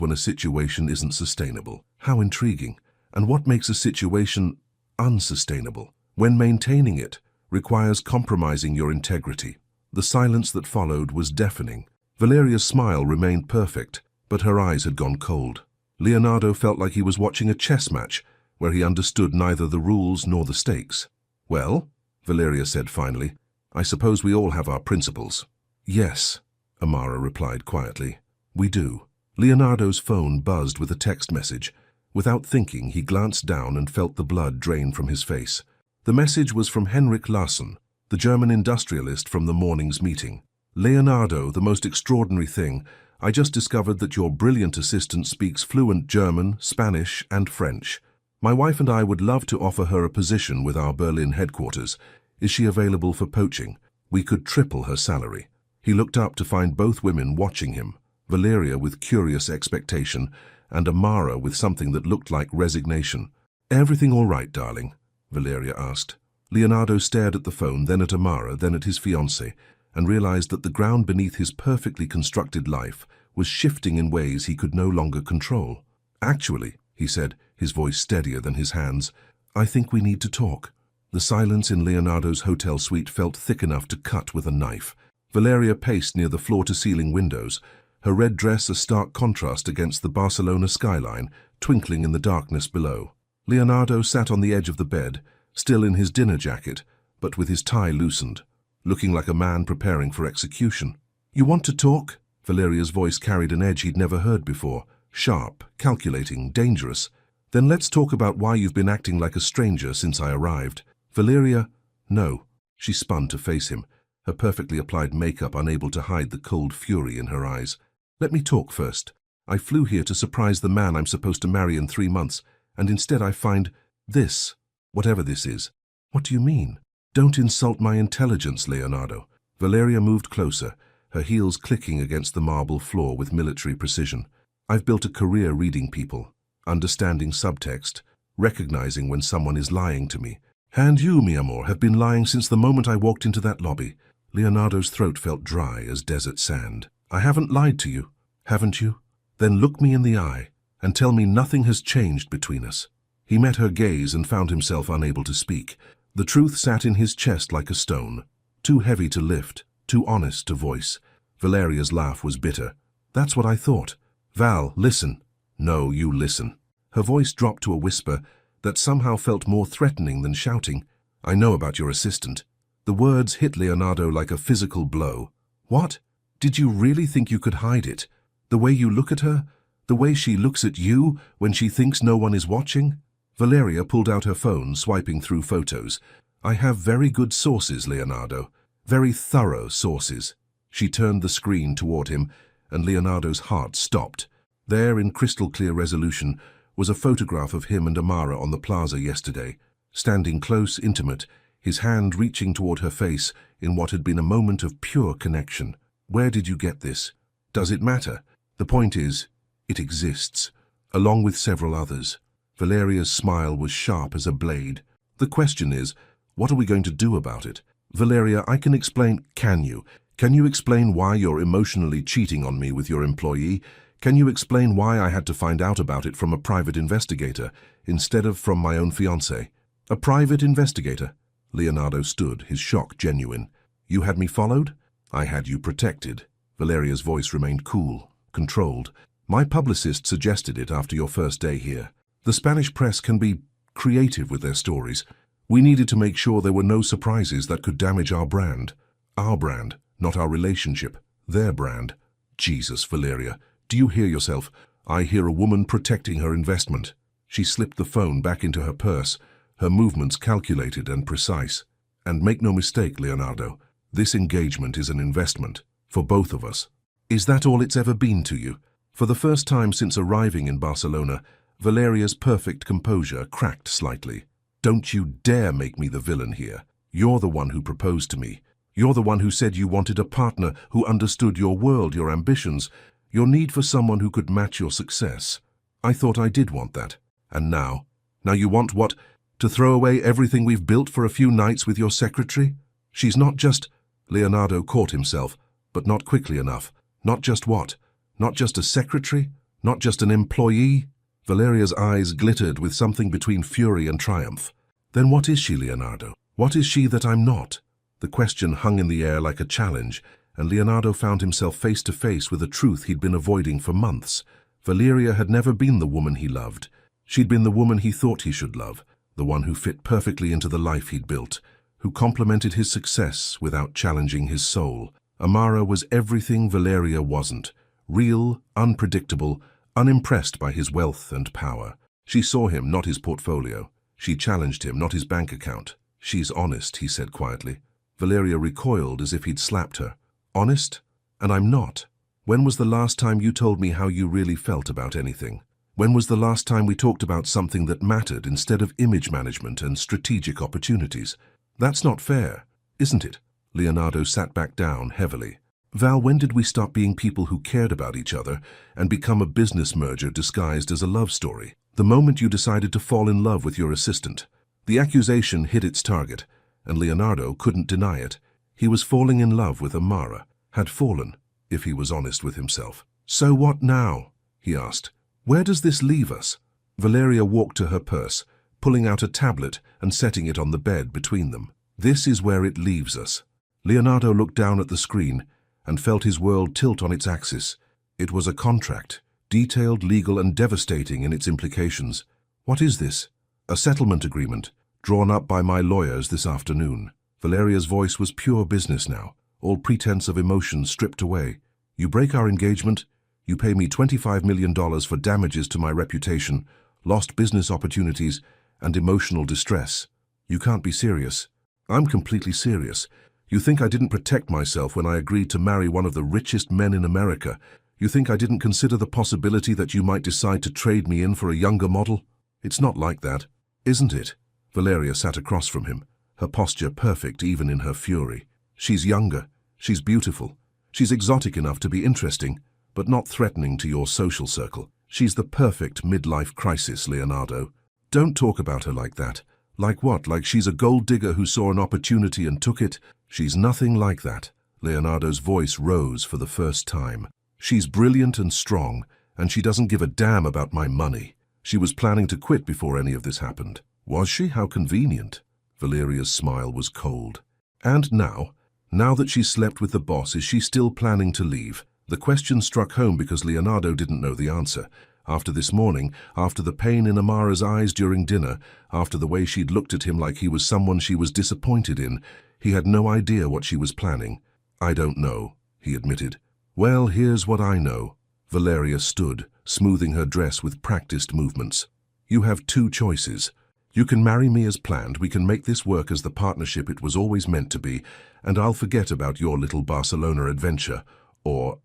when a situation isn't sustainable." "How intriguing. And what makes a situation unsustainable?" "When maintaining it requires compromising your integrity." The silence that followed was deafening. Valeria's smile remained perfect, but her eyes had gone cold. Leonardo felt like he was watching a chess match where he understood neither the rules nor the stakes. "Well," Valeria said finally, "I suppose we all have our principles." "Yes," Amara replied quietly. "We do." Leonardo's phone buzzed with a text message. Without thinking, he glanced down and felt the blood drain from his face. The message was from Henrik Larsson, the German industrialist from the morning's meeting. "Leonardo, the most extraordinary thing. I just discovered that your brilliant assistant speaks fluent German, Spanish, and French. My wife and I would love to offer her a position with our Berlin headquarters. Is she available for poaching? We could triple her salary." He looked up to find both women watching him, Valeria with curious expectation, and Amara with something that looked like resignation. "Everything all right, darling?" Valeria asked. Leonardo stared at the phone, then at Amara, then at his fiancée, and realized that the ground beneath his perfectly constructed life was shifting in ways he could no longer control. "Actually," he said, his voice steadier than his hands, "I think we need to talk." The silence in Leonardo's hotel suite felt thick enough to cut with a knife. Valeria paced near the floor-to-ceiling windows, her red dress a stark contrast against the Barcelona skyline, twinkling in the darkness below. Leonardo sat on the edge of the bed, still in his dinner jacket, but with his tie loosened, looking like a man preparing for execution. "You want to talk?" Valeria's voice carried an edge he'd never heard before, sharp, calculating, dangerous. "Then let's talk about why you've been acting like a stranger since I arrived." Valeria, "No." She spun to face him, her perfectly applied makeup unable to hide the cold fury in her eyes. "Let me talk first. I flew here to surprise the man I'm supposed to marry in 3 months, and instead I find this, whatever this is." "What do you mean?" "Don't insult my intelligence, Leonardo." Valeria moved closer, her heels clicking against the marble floor with military precision. "I've built a career reading people, understanding subtext, recognizing when someone is lying to me. And you, mi amor, have been lying since the moment I walked into that lobby." Leonardo's throat felt dry as desert sand. "I haven't lied to you, haven't you? Then look me in the eye and tell me nothing has changed between us." He met her gaze and found himself unable to speak. The truth sat in his chest like a stone, too heavy to lift, too honest to voice. Valeria's laugh was bitter. "That's what I thought. Val, listen." "No, you listen." Her voice dropped to a whisper, that somehow felt more threatening than shouting. "I know about your assistant." The words hit Leonardo like a physical blow. "What? Did you really think you could hide it? The way you look at her? The way she looks at you when she thinks no one is watching?" Valeria pulled out her phone, swiping through photos. "I have very good sources, Leonardo. Very thorough sources." She turned the screen toward him, and Leonardo's heart stopped. There, in crystal-clear resolution, was a photograph of him and Amara on the plaza yesterday, standing close, intimate, his hand reaching toward her face in what had been a moment of pure connection. "Where did you get this? Does it matter? The point is, it exists, along with several others." Valeria's smile was sharp as a blade. "The question is, what are we going to do about it?" "Valeria, I can explain." "Can you? Can you explain why you're emotionally cheating on me with your employee? Can you explain why I had to find out about it from a private investigator instead of from my own fiancé?" "A private investigator?" Leonardo stood, his shock genuine. "You had me followed?" "I had you protected." Valeria's voice remained cool, controlled. "My publicist suggested it after your first day here. The Spanish press can be creative with their stories. We needed to make sure there were no surprises that could damage our brand. Our brand, not our relationship. Their brand." "Jesus, Valeria, do you hear yourself? I hear a woman protecting her investment." She slipped the phone back into her purse, her movements calculated and precise. "And make no mistake, Leonardo, this engagement is an investment, for both of us." "Is that all it's ever been to you?" For the first time since arriving in Barcelona, Valeria's perfect composure cracked slightly. "Don't you dare make me the villain here. You're the one who proposed to me. You're the one who said you wanted a partner who understood your world, your ambitions, your need for someone who could match your success. I thought I did want that. And now you want what? To throw away everything we've built for a few nights with your secretary? She's not just—" Leonardo caught himself, but not quickly enough. "Not just what? Not just a secretary? Not just an employee?" Valeria's eyes glittered with something between fury and triumph. "Then what is she, Leonardo? What is she that I'm not?" The question hung in the air like a challenge, and Leonardo found himself face to face with a truth he'd been avoiding for months. Valeria had never been the woman he loved. She'd been the woman he thought he should love, the one who fit perfectly into the life he'd built, who complemented his success without challenging his soul. Amara was everything Valeria wasn't: real, unpredictable, unimpressed by his wealth and power. She saw him, not his portfolio. She challenged him, not his bank account. "She's honest," he said quietly. Valeria recoiled as if he'd slapped her. "Honest? And I'm not. When was the last time you told me how you really felt about anything? When was the last time we talked about something that mattered instead of image management and strategic opportunities? That's not fair, isn't it?" Leonardo sat back down heavily. "Val, when did we stop being people who cared about each other and become a business merger disguised as a love story? The moment you decided to fall in love with your assistant." The accusation hit its target, and Leonardo couldn't deny it. He was falling in love with Amara, had fallen, if he was honest with himself. "So what now?" he asked. "Where does this leave us?" Valeria walked to her purse, pulling out a tablet and setting it on the bed between them. "This is where it leaves us." Leonardo looked down at the screen and felt his world tilt on its axis. It was a contract, detailed, legal, and devastating in its implications. "What is this?" "A settlement agreement, drawn up by my lawyers this afternoon." Valeria's voice was pure business now, all pretense of emotion stripped away. "You break our engagement, you pay me $25 million for damages to my reputation, lost business opportunities, and emotional distress. You can't be serious." "I'm completely serious. You think I didn't protect myself when I agreed to marry one of the richest men in America? You think I didn't consider the possibility that you might decide to trade me in for a younger model? It's not like that, isn't it?" Valeria sat across from him, her posture perfect even in her fury. "She's younger, she's beautiful, she's exotic enough to be interesting, but not threatening to your social circle. She's the perfect midlife crisis, Leonardo. Don't talk about her like that. Like what? Like she's a gold digger who saw an opportunity and took it? She's nothing like that." Leonardo's voice rose for the first time. "She's brilliant and strong, and she doesn't give a damn about my money. She was planning to quit before any of this happened." "Was she? How convenient." Valeria's smile was cold. "And now that she's slept with the boss, is she still planning to leave?" The question struck home because Leonardo didn't know the answer. After this morning, after the pain in Amara's eyes during dinner, after the way she'd looked at him like he was someone she was disappointed in, he had no idea what she was planning. "I don't know," he admitted. "Well, here's what I know." Valeria stood, smoothing her dress with practiced movements. "You have two choices. You can marry me as planned, we can make this work as the partnership it was always meant to be, and I'll forget about your little Barcelona adventure. Or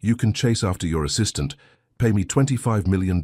you can chase after your assistant, pay me $25 million,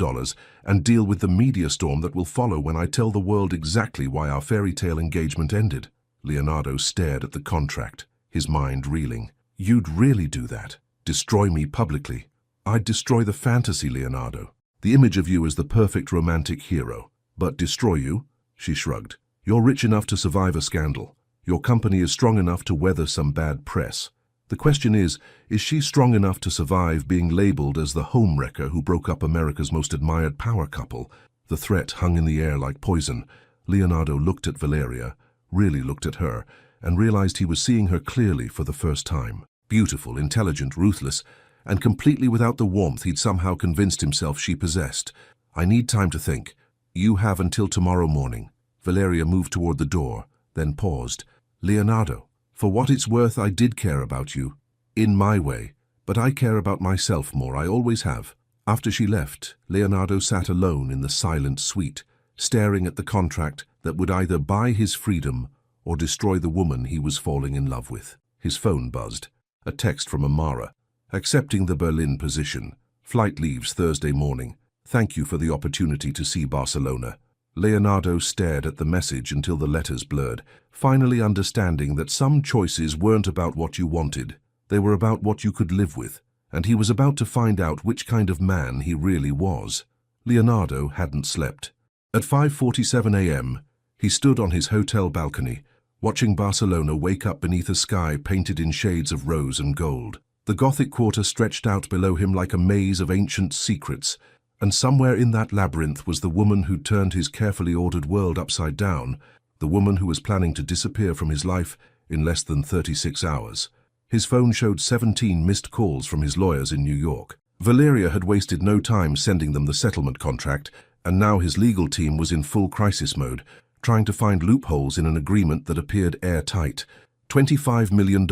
and deal with the media storm that will follow when I tell the world exactly why our fairy tale engagement ended." Leonardo stared at the contract, his mind reeling. "You'd really do that? Destroy me publicly?" "I'd destroy the fantasy, Leonardo. The image of you as the perfect romantic hero. But destroy you?" She shrugged. "You're rich enough to survive a scandal. Your company is strong enough to weather some bad press. The question is she strong enough to survive being labeled as the homewrecker who broke up America's most admired power couple?" The threat hung in the air like poison. Leonardo looked at Valeria, really looked at her, and realized he was seeing her clearly for the first time. Beautiful, intelligent, ruthless, and completely without the warmth he'd somehow convinced himself she possessed. "I need time to think. You have until tomorrow morning." Valeria moved toward the door, then paused. "Leonardo, for what it's worth, I did care about you. In my way. But I care about myself more, I always have." After she left, Leonardo sat alone in the silent suite, staring at the contract that would either buy his freedom or destroy the woman he was falling in love with. His phone buzzed. A text from Amara. "Accepting the Berlin position. Flight leaves Thursday morning. Thank you for the opportunity to see Barcelona." Leonardo stared at the message until the letters blurred, finally understanding that some choices weren't about what you wanted. They were about what you could live with, and he was about to find out which kind of man he really was. Leonardo hadn't slept. At 5:47 a.m., he stood on his hotel balcony, watching Barcelona wake up beneath a sky painted in shades of rose and gold. The Gothic quarter stretched out below him like a maze of ancient secrets, and somewhere in that labyrinth was the woman who turned his carefully ordered world upside down, the woman who was planning to disappear from his life in less than 36 hours. His phone showed 17 missed calls from his lawyers in New York. Valeria had wasted no time sending them the settlement contract, and now his legal team was in full crisis mode, trying to find loopholes in an agreement that appeared airtight. $25 million,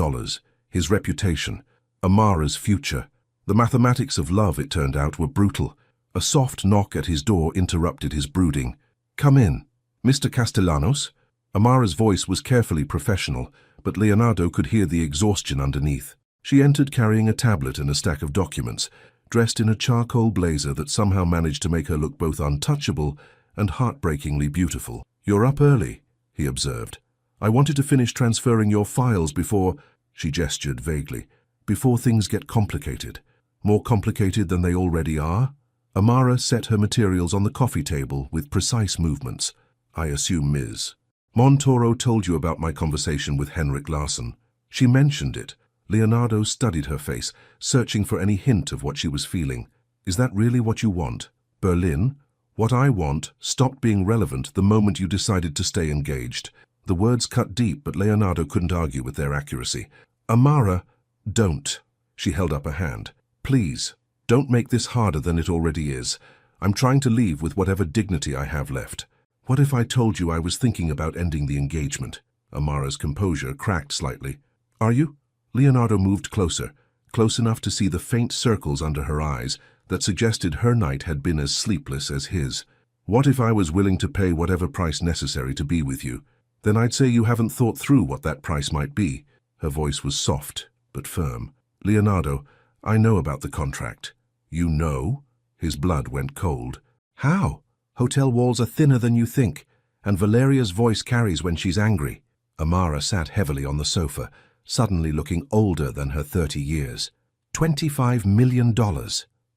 his reputation, Amara's future. The mathematics of love, it turned out, were brutal. A soft knock at his door interrupted his brooding. "Come in." "Mr. Castellanos?" Amara's voice was carefully professional, but Leonardo could hear the exhaustion underneath. She entered carrying a tablet and a stack of documents, dressed in a charcoal blazer that somehow managed to make her look both untouchable and heartbreakingly beautiful. "You're up early," he observed. "I wanted to finish transferring your files before—" She gestured vaguely. "Before things get complicated. More complicated than they already are?" Amara set her materials on the coffee table with precise movements. "I assume Ms. Montoro told you about my conversation with Henrik Larsson." She mentioned it. Leonardo studied her face, searching for any hint of what she was feeling. "Is that really what you want? Berlin? What I want stopped being relevant the moment you decided to stay engaged." The words cut deep, but Leonardo couldn't argue with their accuracy. "Amara, don't." She held up a hand. "Please, don't make this harder than it already is. I'm trying to leave with whatever dignity I have left. What if I told you I was thinking about ending the engagement?" Amara's composure cracked slightly. "Are you?" Leonardo moved closer, close enough to see the faint circles under her eyes that suggested her night had been as sleepless as his. "What if I was willing to pay whatever price necessary to be with you? Then I'd say you haven't thought through what that price might be." Her voice was soft, but firm. "Leonardo, I know about the contract." "You know?" His blood went cold. "How? Hotel walls are thinner than you think, and Valeria's voice carries when she's angry." Amara sat heavily on the sofa, suddenly looking older than her 30 years. $25 million.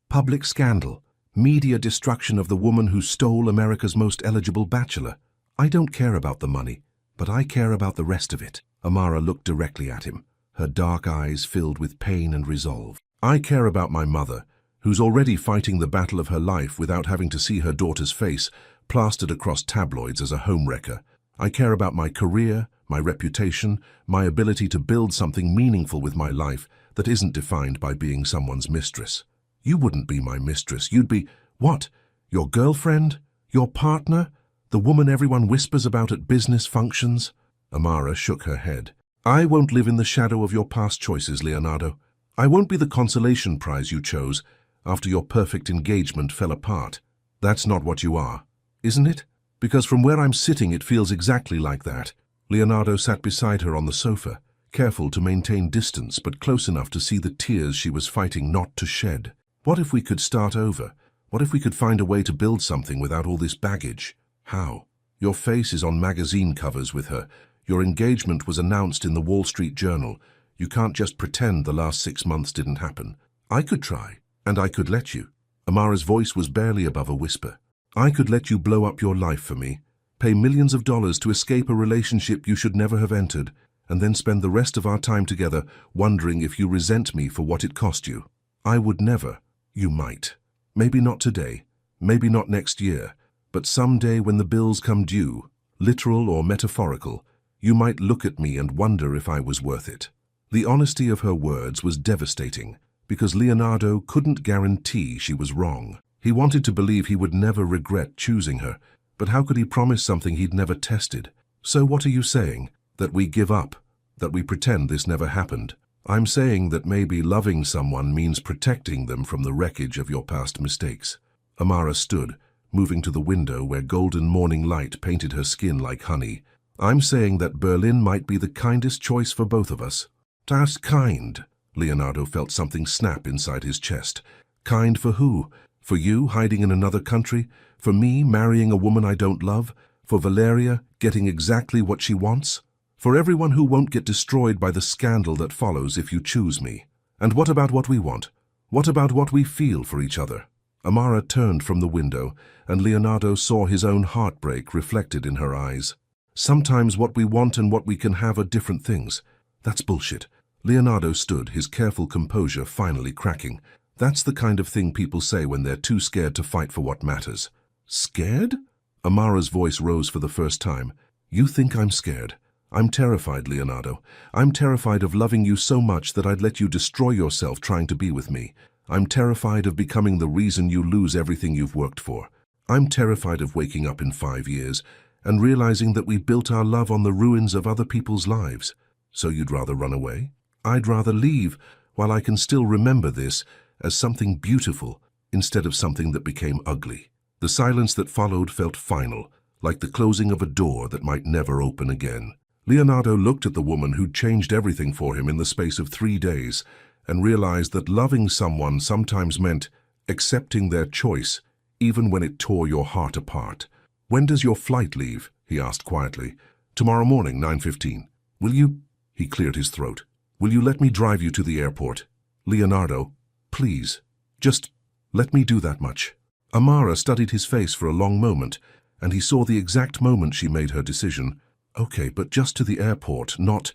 Public scandal. Media destruction of the woman who stole America's most eligible bachelor. "I don't care about the money, but I care about the rest of it." Amara looked directly at him, her dark eyes filled with pain and resolve. "I care about my mother, who's already fighting the battle of her life without having to see her daughter's face plastered across tabloids as a homewrecker. I care about my career, my reputation, my ability to build something meaningful with my life that isn't defined by being someone's mistress." You wouldn't be my mistress. You'd be, what? Your girlfriend? Your partner? The woman everyone whispers about at business functions? Amara shook her head. I won't live in the shadow of your past choices, Leonardo. I won't be the consolation prize you chose after your perfect engagement fell apart. That's not what you are, isn't it? Because from where I'm sitting it feels exactly like that. Leonardo sat beside her on the sofa, careful to maintain distance but close enough to see the tears she was fighting not to shed. What if we could start over? What if we could find a way to build something without all this baggage? How? Your face is on magazine covers with her. Your engagement was announced in the Wall Street Journal. You can't just pretend the last 6 months didn't happen. I could try, and I could let you. Amara's voice was barely above a whisper. I could let you blow up your life for me, pay millions of dollars to escape a relationship you should never have entered, and then spend the rest of our time together wondering if you resent me for what it cost you. I would never. You might. Maybe not today, maybe not next year, but someday when the bills come due, literal or metaphorical, you might look at me and wonder if I was worth it. The honesty of her words was devastating, because Leonardo couldn't guarantee she was wrong. He wanted to believe he would never regret choosing her, but how could he promise something he'd never tested? So what are you saying? That we give up? That we pretend this never happened? I'm saying that maybe loving someone means protecting them from the wreckage of your past mistakes. Amara stood, moving to the window where golden morning light painted her skin like honey. I'm saying that Berlin might be the kindest choice for both of us. That's kind. Leonardo felt something snap inside his chest. Kind for who? For you, hiding in another country? For me, marrying a woman I don't love? For Valeria, getting exactly what she wants? For everyone who won't get destroyed by the scandal that follows if you choose me? And what about what we want? What about what we feel for each other? Amara turned from the window, and Leonardo saw his own heartbreak reflected in her eyes. Sometimes what we want and what we can have are different things. That's bullshit. Leonardo stood, his careful composure finally cracking. That's the kind of thing people say when they're too scared to fight for what matters. Scared? Amara's voice rose for the first time. You think I'm scared? I'm terrified, Leonardo. I'm terrified of loving you so much that I'd let you destroy yourself trying to be with me. I'm terrified of becoming the reason you lose everything you've worked for. I'm terrified of waking up in 5 years and realizing that we built our love on the ruins of other people's lives. So you'd rather run away? I'd rather leave while I can still remember this as something beautiful instead of something that became ugly. The silence that followed felt final, like the closing of a door that might never open again. Leonardo looked at the woman who'd changed everything for him in the space of 3 days and realized that loving someone sometimes meant accepting their choice, even when it tore your heart apart. When does your flight leave? He asked quietly. Tomorrow morning, 9:15. Will you? He cleared his throat. Will you let me drive you to the airport? Leonardo, please, just let me do that much. Amara studied his face for a long moment, and he saw the exact moment she made her decision. Okay, but just to the airport, not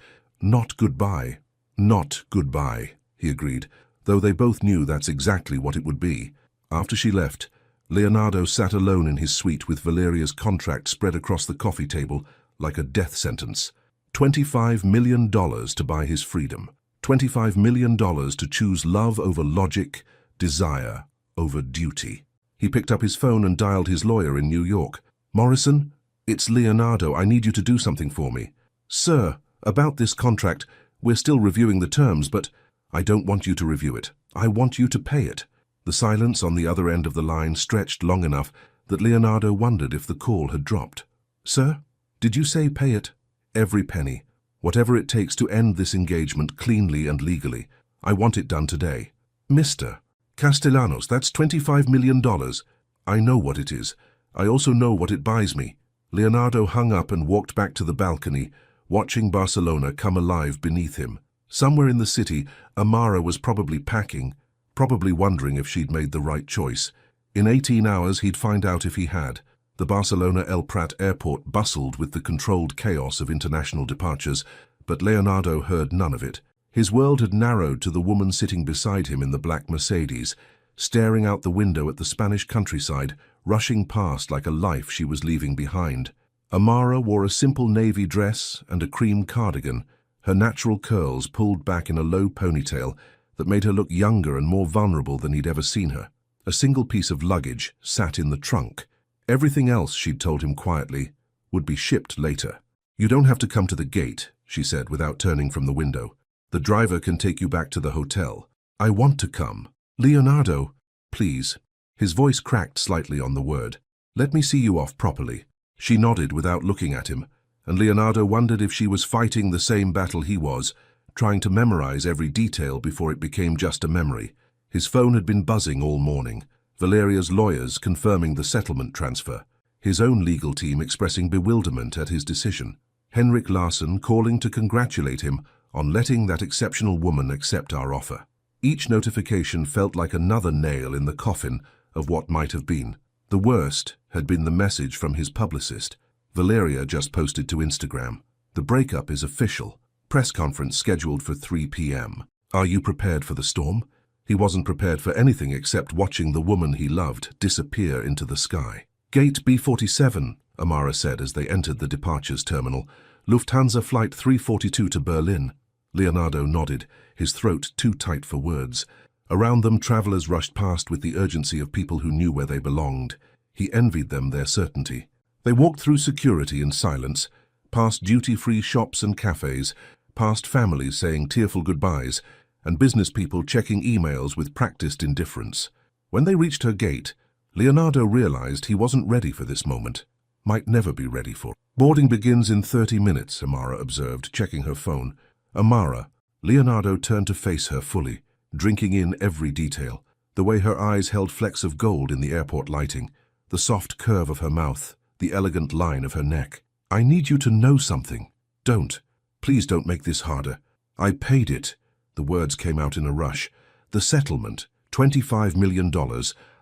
goodbye. Not goodbye, he agreed, though they both knew that's exactly what it would be. After she left, Leonardo sat alone in his suite with Valeria's contract spread across the coffee table like a death sentence. $25 million to buy his freedom. $25 million to choose love over logic, desire over duty. He picked up his phone and dialed his lawyer in New York. Morrison? It's Leonardo. I need you to do something for me. Sir, about this contract, we're still reviewing the terms, but I don't want you to review it. I want you to pay it. The silence on the other end of the line stretched long enough that Leonardo wondered if the call had dropped. Sir, did you say pay it? Every penny. Whatever it takes to end this engagement cleanly and legally. I want it done today. Mr. Castellanos, that's $25 million. I know what it is. I also know what it buys me. Leonardo hung up and walked back to the balcony, watching Barcelona come alive beneath him. Somewhere in the city, Amara was probably packing, probably wondering if she'd made the right choice. In 18 hours, he'd find out if he had. The Barcelona El Prat airport bustled with the controlled chaos of international departures, but Leonardo heard none of it. His world had narrowed to the woman sitting beside him in the black Mercedes, staring out the window at the Spanish countryside, rushing past like a life she was leaving behind. Amara wore a simple navy dress and a cream cardigan, her natural curls pulled back in a low ponytail that made her look younger and more vulnerable than he'd ever seen her. A single piece of luggage sat in the trunk. Everything else, she'd told him quietly, would be shipped later. "You don't have to come to the gate," she said without turning from the window. "The driver can take you back to the hotel." "I want to come. Leonardo, please." His voice cracked slightly on the word. "Let me see you off properly." She nodded without looking at him, and Leonardo wondered if she was fighting the same battle he was, trying to memorize every detail before it became just a memory. His phone had been buzzing all morning, Valeria's lawyers confirming the settlement transfer, his own legal team expressing bewilderment at his decision, Henrik Larsson calling to congratulate him on letting that exceptional woman accept our offer. Each notification felt like another nail in the coffin of what might have been. The worst had been the message from his publicist. Valeria just posted to Instagram. "The breakup is official. Press conference scheduled for 3 p.m. Are you prepared for the storm?" He wasn't prepared for anything except watching the woman he loved disappear into the sky. "Gate B47, Amara said as they entered the departures terminal. "Lufthansa Flight 342 to Berlin." Leonardo nodded, his throat too tight for words. Around them, travelers rushed past with the urgency of people who knew where they belonged. He envied them their certainty. They walked through security in silence, past duty-free shops and cafes, past families saying tearful goodbyes, and business people checking emails with practiced indifference. When they reached her gate, Leonardo realized he wasn't ready for this moment. Might never be ready for it. "Boarding begins in 30 minutes, Amara observed, checking her phone. "Amara." Leonardo turned to face her fully, drinking in every detail. The way her eyes held flecks of gold in the airport lighting, the soft curve of her mouth, the elegant line of her neck. "I need you to know something. Don't. Please don't make this harder. I paid it." The words came out in a rush. "The settlement, $25 million.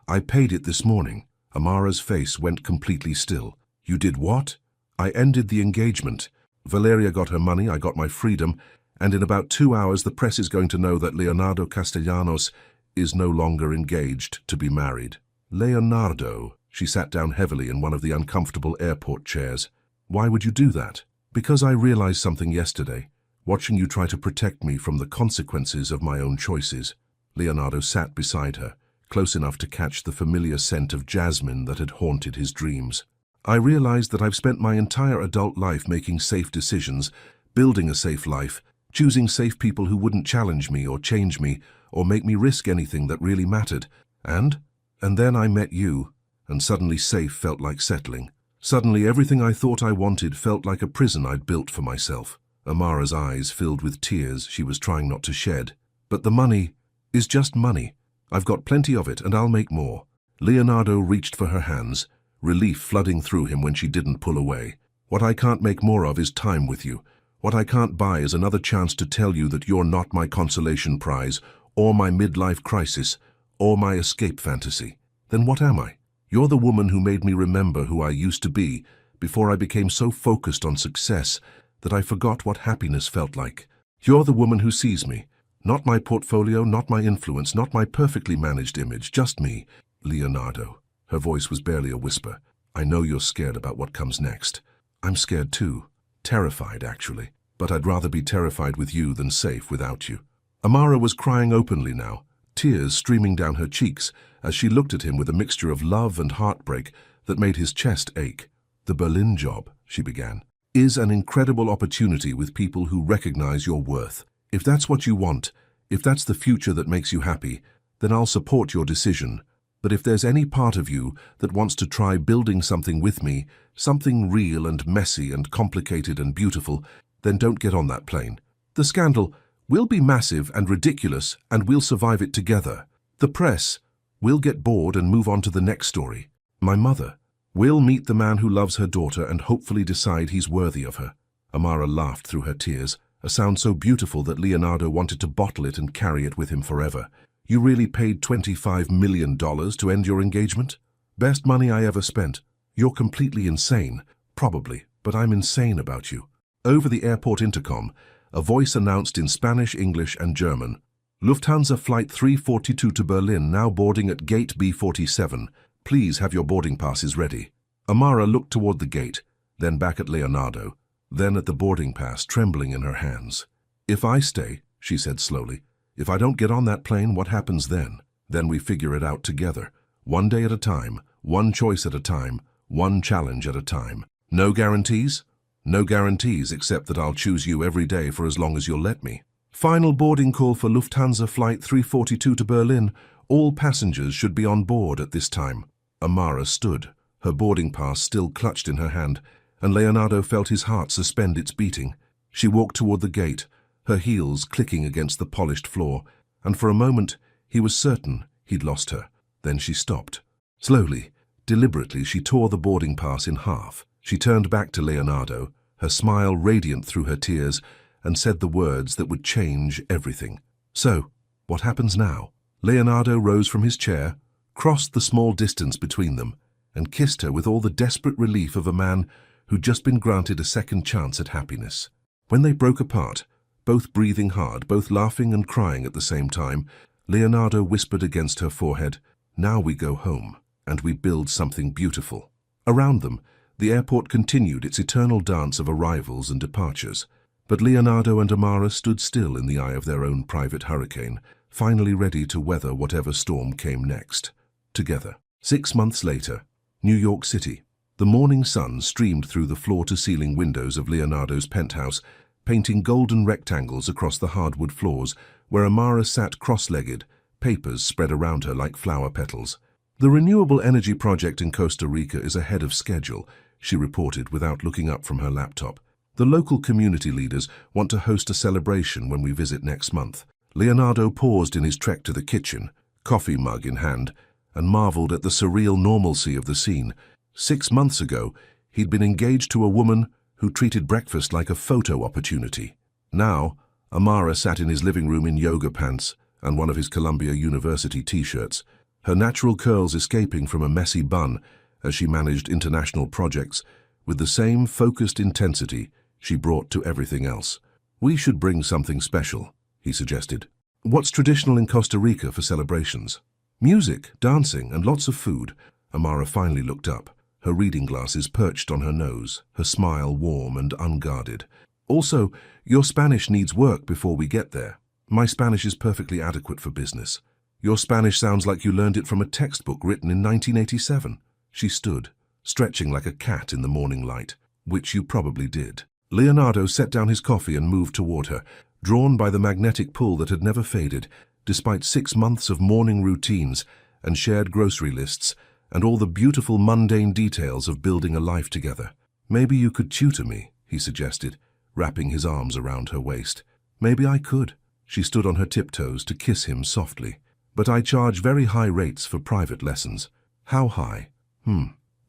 I paid it this morning." Amara's face went completely still. "You did what?" "I ended the engagement. Valeria got her money, I got my freedom, and in about 2 hours the press is going to know that Leonardo Castellanos is no longer engaged to be married." "Leonardo," she sat down heavily in one of the uncomfortable airport chairs. "Why would you do that?" "Because I realized something yesterday, watching you try to protect me from the consequences of my own choices." Leonardo sat beside her, close enough to catch the familiar scent of jasmine that had haunted his dreams. "I realized that I've spent my entire adult life making safe decisions, building a safe life, choosing safe people who wouldn't challenge me or change me or make me risk anything that really mattered. And then I met you, and suddenly safe felt like settling. Suddenly everything I thought I wanted felt like a prison I'd built for myself." Amara's eyes filled with tears she was trying not to shed. "But the money is just money. I've got plenty of it, and I'll make more." Leonardo reached for her hands, relief flooding through him when she didn't pull away. "What I can't make more of is time with you. What I can't buy is another chance to tell you that you're not my consolation prize, or my midlife crisis, or my escape fantasy. Then what am I? You're the woman who made me remember who I used to be before I became so focused on success that I forgot what happiness felt like. You're the woman who sees me. Not my portfolio, not my influence, not my perfectly managed image, just me." "Leonardo." Her voice was barely a whisper. "I know you're scared about what comes next. I'm scared too. Terrified, actually. But I'd rather be terrified with you than safe without you." Amara was crying openly now, tears streaming down her cheeks as she looked at him with a mixture of love and heartbreak that made his chest ache. "The Berlin job," she began, "is an incredible opportunity with people who recognize your worth. If that's what you want, if that's the future that makes you happy, then I'll support your decision. But if there's any part of you that wants to try building something with me, something real and messy and complicated and beautiful, then don't get on that plane. The scandal will be massive and ridiculous, and we'll survive it together. The press will get bored and move on to the next story. My mother will meet the man who loves her daughter and hopefully decide he's worthy of her." Amara laughed through her tears, a sound so beautiful that Leonardo wanted to bottle it and carry it with him forever. "You really paid $25 million to end your engagement? Best money I ever spent. You're completely insane, probably, but I'm insane about you." Over the airport intercom, a voice announced in Spanish, English, and German, "Lufthansa Flight 342 to Berlin now boarding at Gate B47. Please have your boarding passes ready." Amara looked toward the gate, then back at Leonardo, then at the boarding pass trembling in her hands. "If I stay," she said slowly, If I don't get on that plane, what happens then? Then we figure it out together. One day at a time, one choice at a time, one challenge at a time. No guarantees? No guarantees except that I'll choose you every day for as long as you'll let me. Final boarding call for Lufthansa Flight 342 to Berlin. All passengers should be on board at this time. Amara stood, her boarding pass still clutched in her hand, and Leonardo felt his heart suspend its beating. She walked toward the gate, her heels clicking against the polished floor, and for a moment he was certain he'd lost her. Then she stopped. Slowly, deliberately, she tore the boarding pass in half. She turned back to Leonardo, her smile radiant through her tears, and said the words that would change everything. So, what happens now? Leonardo rose from his chair, crossed the small distance between them, and kissed her with all the desperate relief of a man who'd just been granted a second chance at happiness. When they broke apart, both breathing hard, both laughing and crying at the same time, Leonardo whispered against her forehead, "Now we go home, and we build something beautiful." Around them, the airport continued its eternal dance of arrivals and departures, but Leonardo and Amara stood still in the eye of their own private hurricane, finally ready to weather whatever storm came next. Together. 6 months later, New York City. The morning sun streamed through the floor-to-ceiling windows of Leonardo's penthouse, painting golden rectangles across the hardwood floors, where Amara sat cross-legged, papers spread around her like flower petals. "The renewable energy project in Costa Rica is ahead of schedule," she reported without looking up from her laptop. "The local community leaders want to host a celebration when we visit next month." Leonardo paused in his trek to the kitchen, coffee mug in hand, and marveled at the surreal normalcy of the scene. 6 months ago, he'd been engaged to a woman who treated breakfast like a photo opportunity. Now, Amara sat in his living room in yoga pants and one of his Columbia University t-shirts, her natural curls escaping from a messy bun as she managed international projects with the same focused intensity she brought to everything else. "We should bring something special," he suggested. "What's traditional in Costa Rica for celebrations?" "Music, dancing, and lots of food." Amara finally looked up, her reading glasses perched on her nose, her smile warm and unguarded. "Also, your Spanish needs work before we get there. My Spanish is perfectly adequate for business. Your Spanish sounds like you learned it from a textbook written in 1987. She stood, stretching like a cat in the morning light, which you probably did. Leonardo set down his coffee and moved toward her, drawn by the magnetic pull that had never faded, despite 6 months of morning routines and shared grocery lists, and all the beautiful mundane details of building a life together. "Maybe you could tutor me," he suggested, wrapping his arms around her waist. "Maybe I could." She stood on her tiptoes to kiss him softly. "But I charge very high rates for private lessons." "How high?"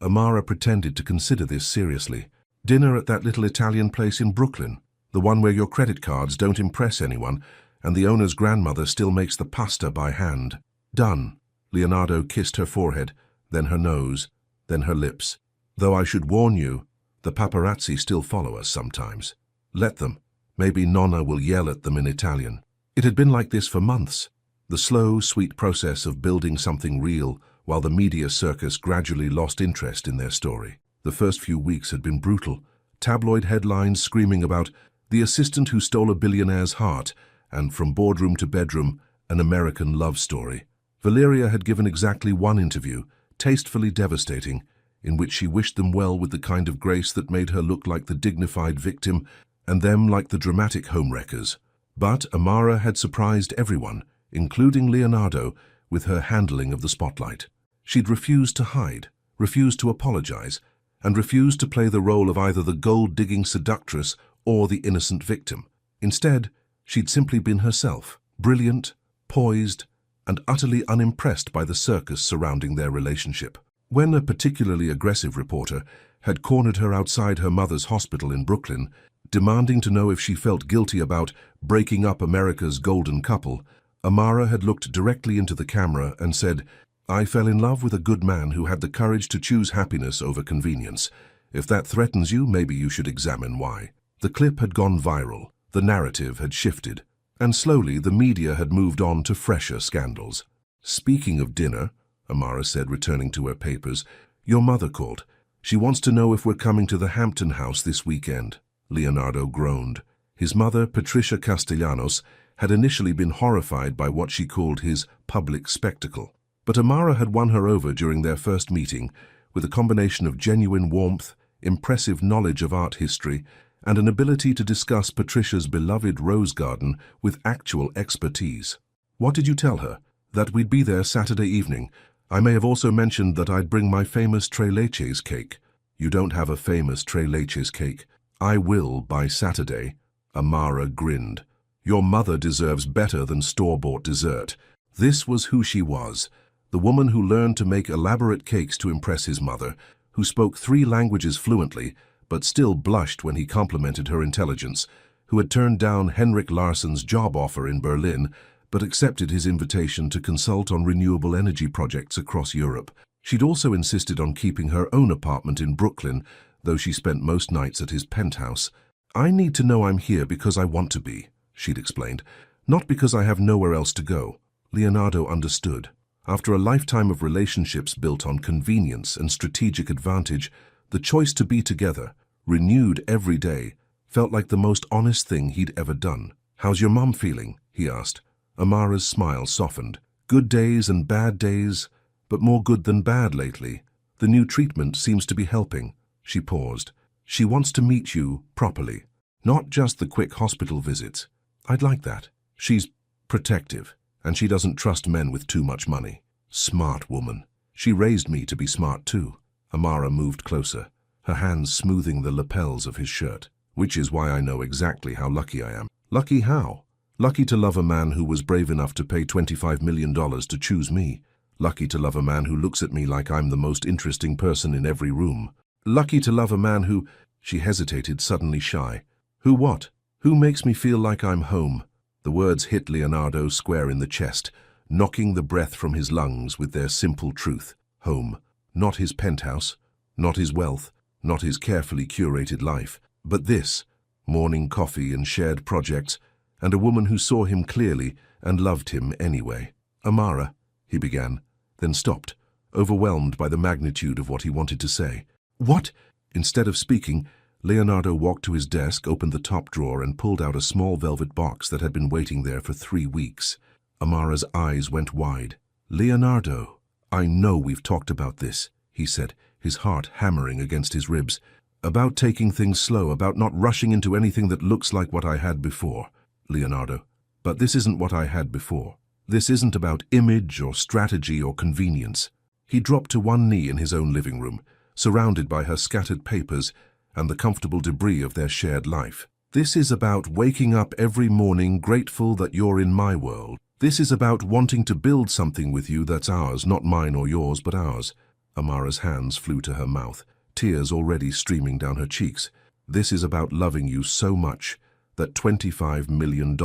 Amara pretended to consider this seriously. "Dinner at that little Italian place in Brooklyn, the one where your credit cards don't impress anyone, and the owner's grandmother still makes the pasta by hand." "Done." Leonardo kissed her forehead, then her nose, then her lips. "Though I should warn you, the paparazzi still follow us sometimes." "Let them. Maybe Nonna will yell at them in Italian." It had been like this for months, the slow, sweet process of building something real while the media circus gradually lost interest in their story. The first few weeks had been brutal, tabloid headlines screaming about the assistant who stole a billionaire's heart, and from boardroom to bedroom, an American love story. Valeria had given exactly one interview, tastefully devastating, in which she wished them well with the kind of grace that made her look like the dignified victim and them like the dramatic homewreckers. But Amara had surprised everyone, including Leonardo, with her handling of the spotlight. She'd refused to hide, refused to apologize, and refused to play the role of either the gold-digging seductress or the innocent victim. Instead, she'd simply been herself, brilliant, poised, and utterly unimpressed by the circus surrounding their relationship. When a particularly aggressive reporter had cornered her outside her mother's hospital in Brooklyn, demanding to know if she felt guilty about breaking up America's golden couple, Amara had looked directly into the camera and said, "I fell in love with a good man who had the courage to choose happiness over convenience. If that threatens you, maybe you should examine why." The clip had gone viral, the narrative had shifted, and slowly the media had moved on to fresher scandals. "Speaking of dinner," Amara said, returning to her papers, "your mother called. She wants to know if we're coming to the Hampton house this weekend." Leonardo groaned. His mother, Patricia Castellanos, had initially been horrified by what she called his public spectacle. But Amara had won her over during their first meeting with a combination of genuine warmth, impressive knowledge of art history, and an ability to discuss Patricia's beloved rose garden with actual expertise. "What did you tell her?" "That we'd be there Saturday evening. I may have also mentioned that I'd bring my famous tres leches cake." "You don't have a famous tres leches cake." "I will by Saturday." Amara grinned. "Your mother deserves better than store-bought dessert." This was who she was, the woman who learned to make elaborate cakes to impress his mother, who spoke 3 languages fluently, but still blushed when he complimented her intelligence, who had turned down Henrik Larsson's job offer in Berlin, but accepted his invitation to consult on renewable energy projects across Europe. She'd also insisted on keeping her own apartment in Brooklyn, though she spent most nights at his penthouse. "I need to know I'm here because I want to be," she'd explained, "not because I have nowhere else to go." Leonardo understood. After a lifetime of relationships built on convenience and strategic advantage, the choice to be together, renewed every day, felt like the most honest thing he'd ever done. "How's your mom feeling?" he asked. Amara's smile softened. "Good days and bad days, but more good than bad lately. The new treatment seems to be helping." She paused. "She wants to meet you properly, not just the quick hospital visits." "I'd like that." "She's protective, and she doesn't trust men with too much money." "Smart woman. She raised me to be smart too." Amara moved closer, her hands smoothing the lapels of his shirt. "Which is why I know exactly how lucky I am." "Lucky how?" "Lucky to love a man who was brave enough to pay $25 million to choose me. Lucky to love a man who looks at me like I'm the most interesting person in every room. Lucky to love a man who—" She hesitated, suddenly shy. "Who what?" "Who makes me feel like I'm home." The words hit Leonardo square in the chest, knocking the breath from his lungs with their simple truth. Home. Not his penthouse, not his wealth, not his carefully curated life, but this: morning coffee and shared projects, and a woman who saw him clearly and loved him anyway. "Amara," he began, then stopped, overwhelmed by the magnitude of what he wanted to say. "What?" Instead of speaking, Leonardo walked to his desk, opened the top drawer, and pulled out a small velvet box that had been waiting there for 3 weeks. Amara's eyes went wide. "Leonardo, I know we've talked about this," he said, his heart hammering against his ribs. "About taking things slow, about not rushing into anything that looks like what I had before." "Leonardo, but this isn't what I had before. This isn't about image or strategy or convenience." He dropped to one knee in his own living room, surrounded by her scattered papers and the comfortable debris of their shared life. "This is about waking up every morning grateful that you're in my world. This is about wanting to build something with you that's ours, not mine or yours, but ours." Amara's hands flew to her mouth, tears already streaming down her cheeks. "This is about loving you so much that $25 million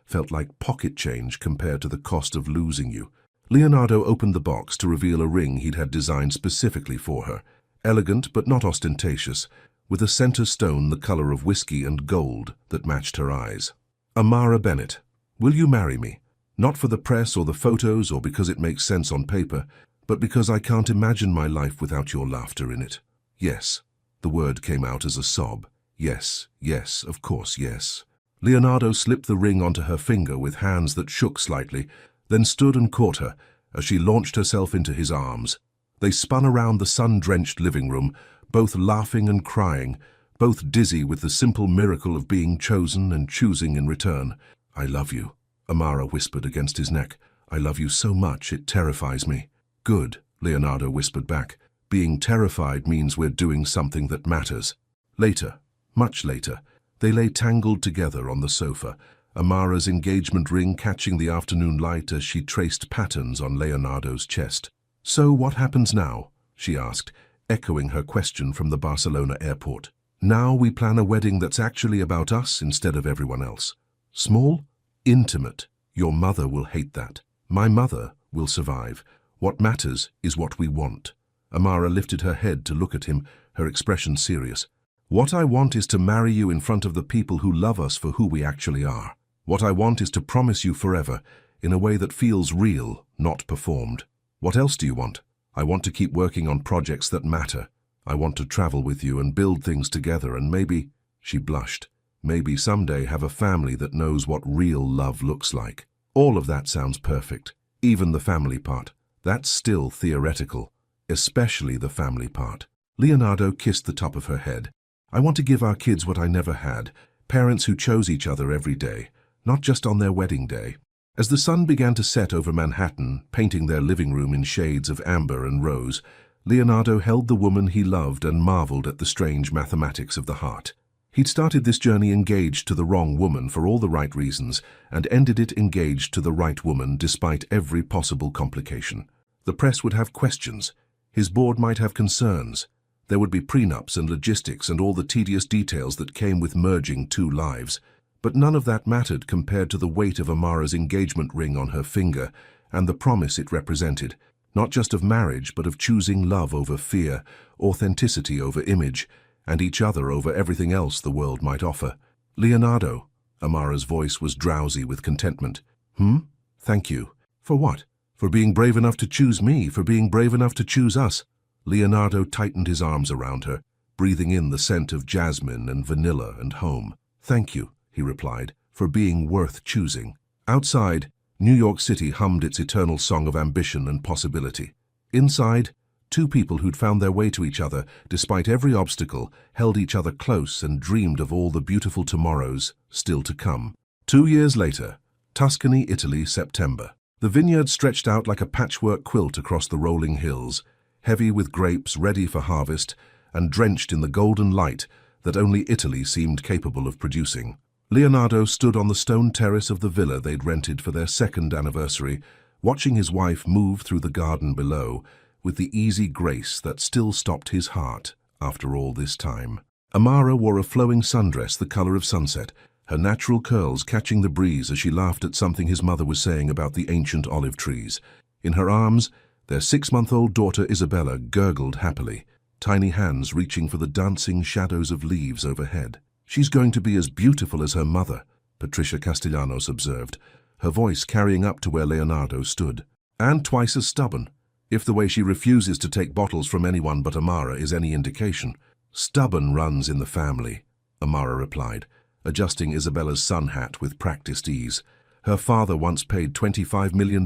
felt like pocket change compared to the cost of losing you." Leonardo opened the box to reveal a ring he'd had designed specifically for her, elegant but not ostentatious, with a center stone the color of whiskey and gold that matched her eyes. "Amara Bennett, will you marry me? Not for the press or the photos or because it makes sense on paper, but because I can't imagine my life without your laughter in it." "Yes." The word came out as a sob. "Yes, yes, of course, yes." Leonardo slipped the ring onto her finger with hands that shook slightly, then stood and caught her as she launched herself into his arms. They spun around the sun-drenched living room, both laughing and crying, both dizzy with the simple miracle of being chosen and choosing in return. "I love you," Amara whispered against his neck. "I love you so much it terrifies me." "Good," Leonardo whispered back. "Being terrified means we're doing something that matters." Later, much later, they lay tangled together on the sofa, Amara's engagement ring catching the afternoon light as she traced patterns on Leonardo's chest. "So what happens now?" she asked, echoing her question from the Barcelona airport. "Now we plan a wedding that's actually about us instead of everyone else. Small, intimate. Your mother will hate that. My mother will survive. What matters is what we want." Amara lifted her head to look at him, her expression serious. "What I want is to marry you in front of the people who love us for who we actually are. What I want is to promise you forever, in a way that feels real, not performed. What else do you want? I want to keep working on projects that matter. I want to travel with you and build things together and maybe," she blushed, maybe someday have a family that knows what real love looks like. All of that sounds perfect. Even the family part. That's still theoretical. Especially the family part. Leonardo kissed the top of her head. I want to give our kids what I never had. Parents who chose each other every day, not just on their wedding day. As the sun began to set over Manhattan, painting their living room in shades of amber and rose, Leonardo held the woman he loved and marveled at the strange mathematics of the heart. He'd started this journey engaged to the wrong woman for all the right reasons, and ended it engaged to the right woman despite every possible complication. The press would have questions. His board might have concerns. There would be prenups and logistics and all the tedious details that came with merging two lives. But none of that mattered compared to the weight of Amara's engagement ring on her finger and the promise it represented, not just of marriage but of choosing love over fear, authenticity over image, and each other over everything else the world might offer. Leonardo, Amara's voice was drowsy with contentment. Thank you. For what? For being brave enough to choose me, for being brave enough to choose us. Leonardo tightened his arms around her, breathing in the scent of jasmine and vanilla and home. Thank you, he replied, for being worth choosing. Outside, New York City hummed its eternal song of ambition and possibility. Inside, two people who'd found their way to each other, despite every obstacle, held each other close and dreamed of all the beautiful tomorrows still to come. 2 years later, Tuscany, Italy, September. The vineyard stretched out like a patchwork quilt across the rolling hills, heavy with grapes ready for harvest and drenched in the golden light that only Italy seemed capable of producing. Leonardo stood on the stone terrace of the villa they'd rented for their second anniversary, watching his wife move through the garden below, with the easy grace that still stopped his heart after all this time. Amara wore a flowing sundress the color of sunset, her natural curls catching the breeze as she laughed at something his mother was saying about the ancient olive trees. In her arms, their 6-month-old daughter Isabella gurgled happily, tiny hands reaching for the dancing shadows of leaves overhead. She's going to be as beautiful as her mother, Patricia Castellanos observed, her voice carrying up to where Leonardo stood. And twice as stubborn. If the way she refuses to take bottles from anyone but Amara is any indication. Stubborn runs in the family, Amara replied, adjusting Isabella's sun hat with practiced ease. Her father once paid $25 million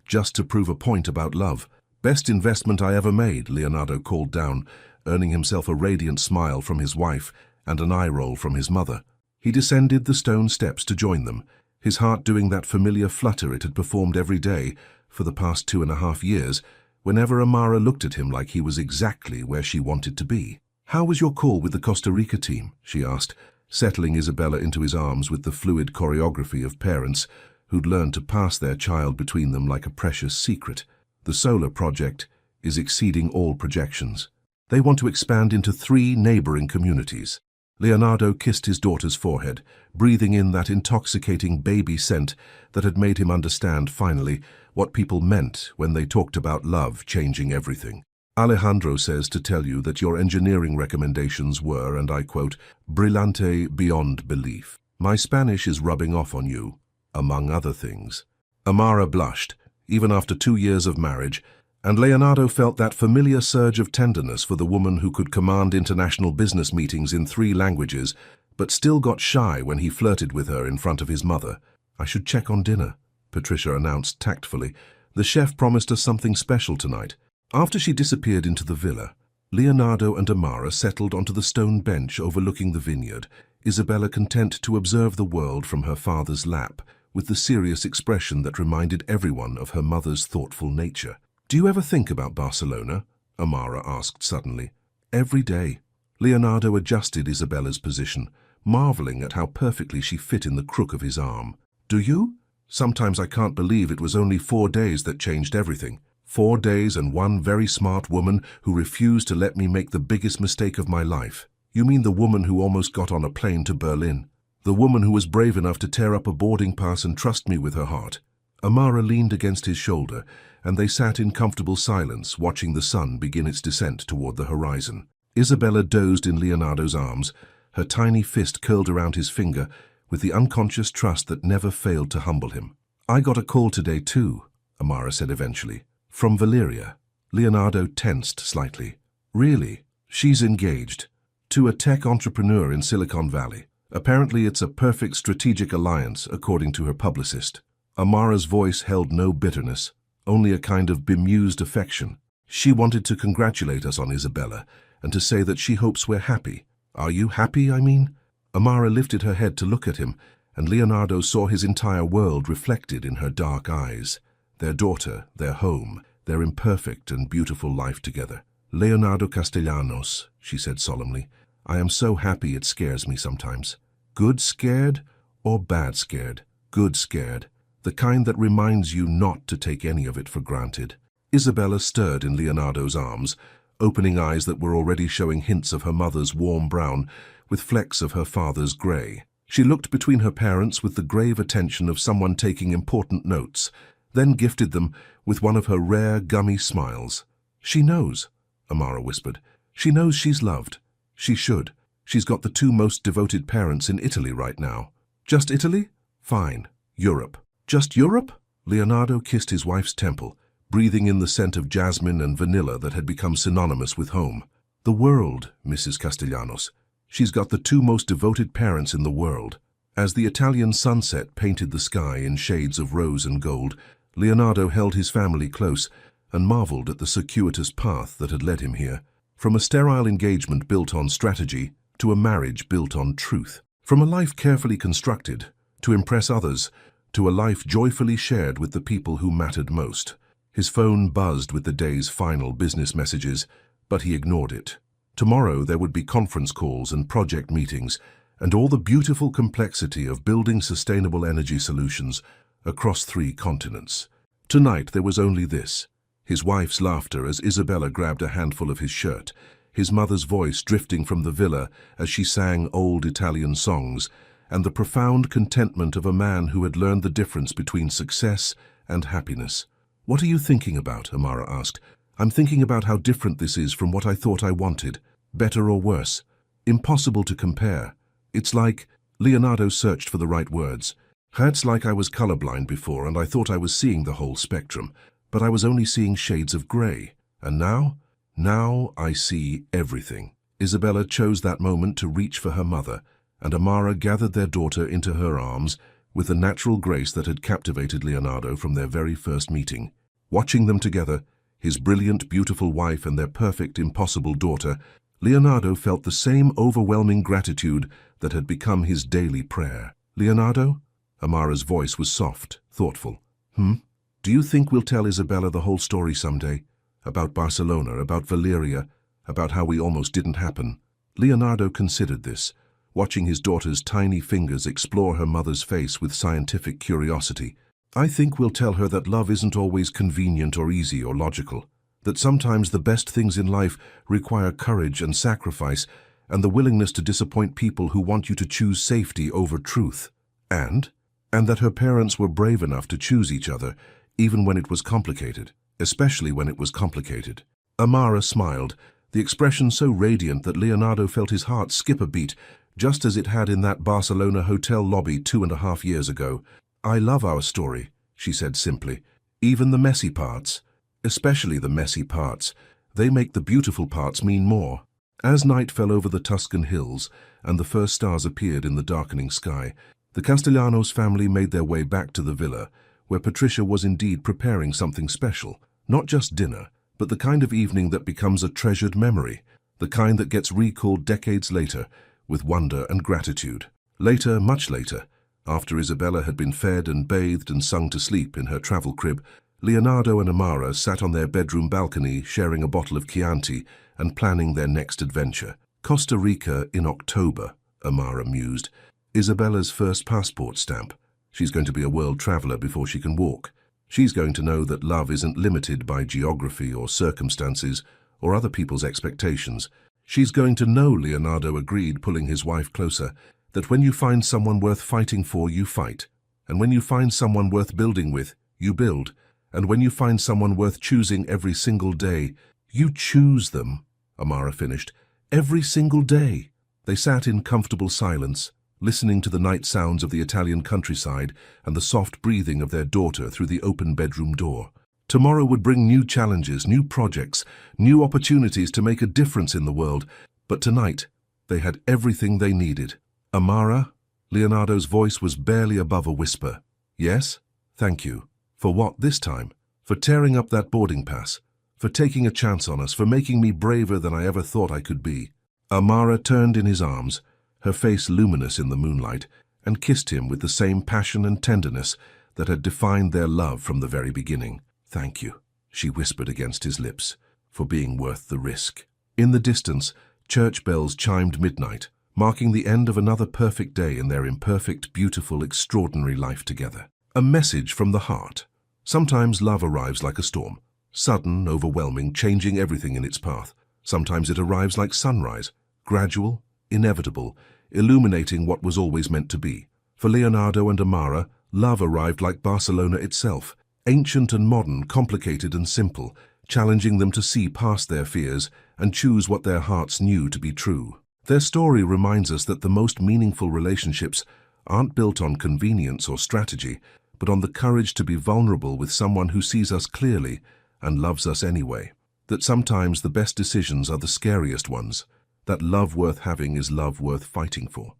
just to prove a point about love. Best investment I ever made, Leonardo called down, earning himself a radiant smile from his wife and an eye roll from his mother. He descended the stone steps to join them, his heart doing that familiar flutter it had performed every day for the past 2.5 years, whenever Amara looked at him like he was exactly where she wanted to be. How was your call with the Costa Rica team? She asked, settling Isabella into his arms with the fluid choreography of parents who'd learned to pass their child between them like a precious secret. The solar project is exceeding all projections. They want to expand into 3 neighboring communities. Leonardo kissed his daughter's forehead, breathing in that intoxicating baby scent that had made him understand, finally, what people meant when they talked about love changing everything. Alejandro says to tell you that your engineering recommendations were, and I quote, brillante beyond belief. My Spanish is rubbing off on you, among other things. Amara blushed, even after 2 years of marriage, and Leonardo felt that familiar surge of tenderness for the woman who could command international business meetings in 3 languages, but still got shy when he flirted with her in front of his mother. I should check on dinner, Patricia announced tactfully. The chef promised us something special tonight. After she disappeared into the villa, Leonardo and Amara settled onto the stone bench overlooking the vineyard, Isabella content to observe the world from her father's lap, with the serious expression that reminded everyone of her mother's thoughtful nature. Do you ever think about Barcelona? Amara asked suddenly. Every day. Leonardo adjusted Isabella's position, marveling at how perfectly she fit in the crook of his arm. Do you? Sometimes I can't believe it was only 4 days that changed everything. 4 days and one very smart woman who refused to let me make the biggest mistake of my life. You mean the woman who almost got on a plane to Berlin? The woman who was brave enough to tear up a boarding pass and trust me with her heart? Amara leaned against his shoulder, and they sat in comfortable silence, watching the sun begin its descent toward the horizon. Isabella dozed in Leonardo's arms, her tiny fist curled around his finger, with the unconscious trust that never failed to humble him. I got a call today too, Amara said eventually. From Valeria. Leonardo tensed slightly. Really? She's engaged. To a tech entrepreneur in Silicon Valley. Apparently it's a perfect strategic alliance, according to her publicist. Amara's voice held no bitterness, only a kind of bemused affection. She wanted to congratulate us on Isabella, and to say that she hopes we're happy. Are you happy, I mean? Amara lifted her head to look at him, and Leonardo saw his entire world reflected in her dark eyes. Their daughter, their home, their imperfect and beautiful life together. Leonardo Castellanos, she said solemnly, I am so happy it scares me sometimes. Good scared or bad scared? Good scared. The kind that reminds you not to take any of it for granted. Isabella stirred in Leonardo's arms, opening eyes that were already showing hints of her mother's warm brown with flecks of her father's grey. She looked between her parents with the grave attention of someone taking important notes, then gifted them with one of her rare, gummy smiles. She knows, Amara whispered. She knows she's loved. She should. She's got the two most devoted parents in Italy right now. Just Italy? Fine. Europe. Just Europe? Leonardo kissed his wife's temple, breathing in the scent of jasmine and vanilla that had become synonymous with home. The world, Mrs. Castellanos. She's got the two most devoted parents in the world. As the Italian sunset painted the sky in shades of rose and gold, Leonardo held his family close and marveled at the circuitous path that had led him here. From a sterile engagement built on strategy to a marriage built on truth. From a life carefully constructed to impress others to a life joyfully shared with the people who mattered most. His phone buzzed with the day's final business messages, but he ignored it. Tomorrow there would be conference calls and project meetings, and all the beautiful complexity of building sustainable energy solutions across 3 continents. Tonight there was only this: his wife's laughter as Isabella grabbed a handful of his shirt, his mother's voice drifting from the villa as she sang old Italian songs, and the profound contentment of a man who had learned the difference between success and happiness. "What are you thinking about?" Amara asked. "I'm thinking about how different this is from what I thought I wanted. Better or worse? Impossible to compare. It's like..." Leonardo searched for the right words. "It's like I was colorblind before and I thought I was seeing the whole spectrum, but I was only seeing shades of gray. And now? Now I see everything." Isabella chose that moment to reach for her mother, and Amara gathered their daughter into her arms with the natural grace that had captivated Leonardo from their very first meeting. Watching them together, his brilliant, beautiful wife and their perfect, impossible daughter, Leonardo felt the same overwhelming gratitude that had become his daily prayer. "Leonardo?" Amara's voice was soft, thoughtful. "Do you think we'll tell Isabella the whole story someday? About Barcelona, about Valeria, about how we almost didn't happen?" Leonardo considered this, watching his daughter's tiny fingers explore her mother's face with scientific curiosity. "I think we'll tell her that love isn't always convenient or easy or logical, that sometimes the best things in life require courage and sacrifice and the willingness to disappoint people who want you to choose safety over truth. And that her parents were brave enough to choose each other, even when it was complicated, especially when it was complicated." Amara smiled, the expression so radiant that Leonardo felt his heart skip a beat, just as it had in that Barcelona hotel lobby 2.5 years ago. "I love our story," she said simply. "Even the messy parts. Especially the messy parts. They make the beautiful parts mean more." As night fell over the Tuscan hills and the first stars appeared in the darkening sky, the Castellanos family made their way back to the villa, where Patricia was indeed preparing something special. Not just dinner, but the kind of evening that becomes a treasured memory, the kind that gets recalled decades later, with wonder and gratitude. Later, much later, after Isabella had been fed and bathed and sung to sleep in her travel crib, Leonardo and Amara sat on their bedroom balcony sharing a bottle of Chianti and planning their next adventure. Costa Rica in October, Amara mused. Isabella's first passport stamp. She's going to be a world traveler before she can walk. She's going to know that love isn't limited by geography or circumstances or other people's expectations. She's going to know, Leonardo agreed, pulling his wife closer, that when you find someone worth fighting for, you fight. And when you find someone worth building with, you build. And when you find someone worth choosing every single day, you choose them, Amara finished. Every single day. They sat in comfortable silence, listening to the night sounds of the Italian countryside and the soft breathing of their daughter through the open bedroom door. Tomorrow would bring new challenges, new projects, new opportunities to make a difference in the world, but tonight they had everything they needed. Amara? Leonardo's voice was barely above a whisper. Yes? Thank you. For what this time? For tearing up that boarding pass. For taking a chance on us, for making me braver than I ever thought I could be. Amara turned in his arms, her face luminous in the moonlight, and kissed him with the same passion and tenderness that had defined their love from the very beginning. Thank you, she whispered against his lips, for being worth the risk. In the distance, church bells chimed midnight, marking the end of another perfect day in their imperfect, beautiful, extraordinary life together. A message from the heart. Sometimes love arrives like a storm, sudden, overwhelming, changing everything in its path. Sometimes it arrives like sunrise, gradual, inevitable, illuminating what was always meant to be. For Leonardo and Amara, love arrived like Barcelona itself, ancient and modern, complicated and simple, challenging them to see past their fears and choose what their hearts knew to be true. Their story reminds us that the most meaningful relationships aren't built on convenience or strategy, but on the courage to be vulnerable with someone who sees us clearly and loves us anyway. That sometimes the best decisions are the scariest ones. That love worth having is love worth fighting for.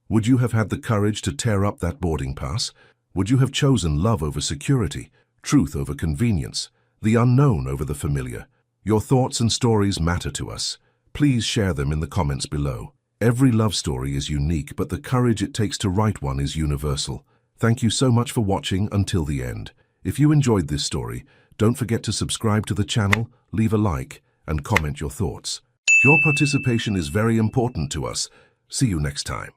Would you have had the courage to tear up that boarding pass? Would you have chosen love over security, truth over convenience, the unknown over the familiar? Your thoughts and stories matter to us. Please share them in the comments below. Every love story is unique, but the courage it takes to write one is universal. Thank you so much for watching until the end. If you enjoyed this story, don't forget to subscribe to the channel, leave a like, and comment your thoughts. Your participation is very important to us. See you next time.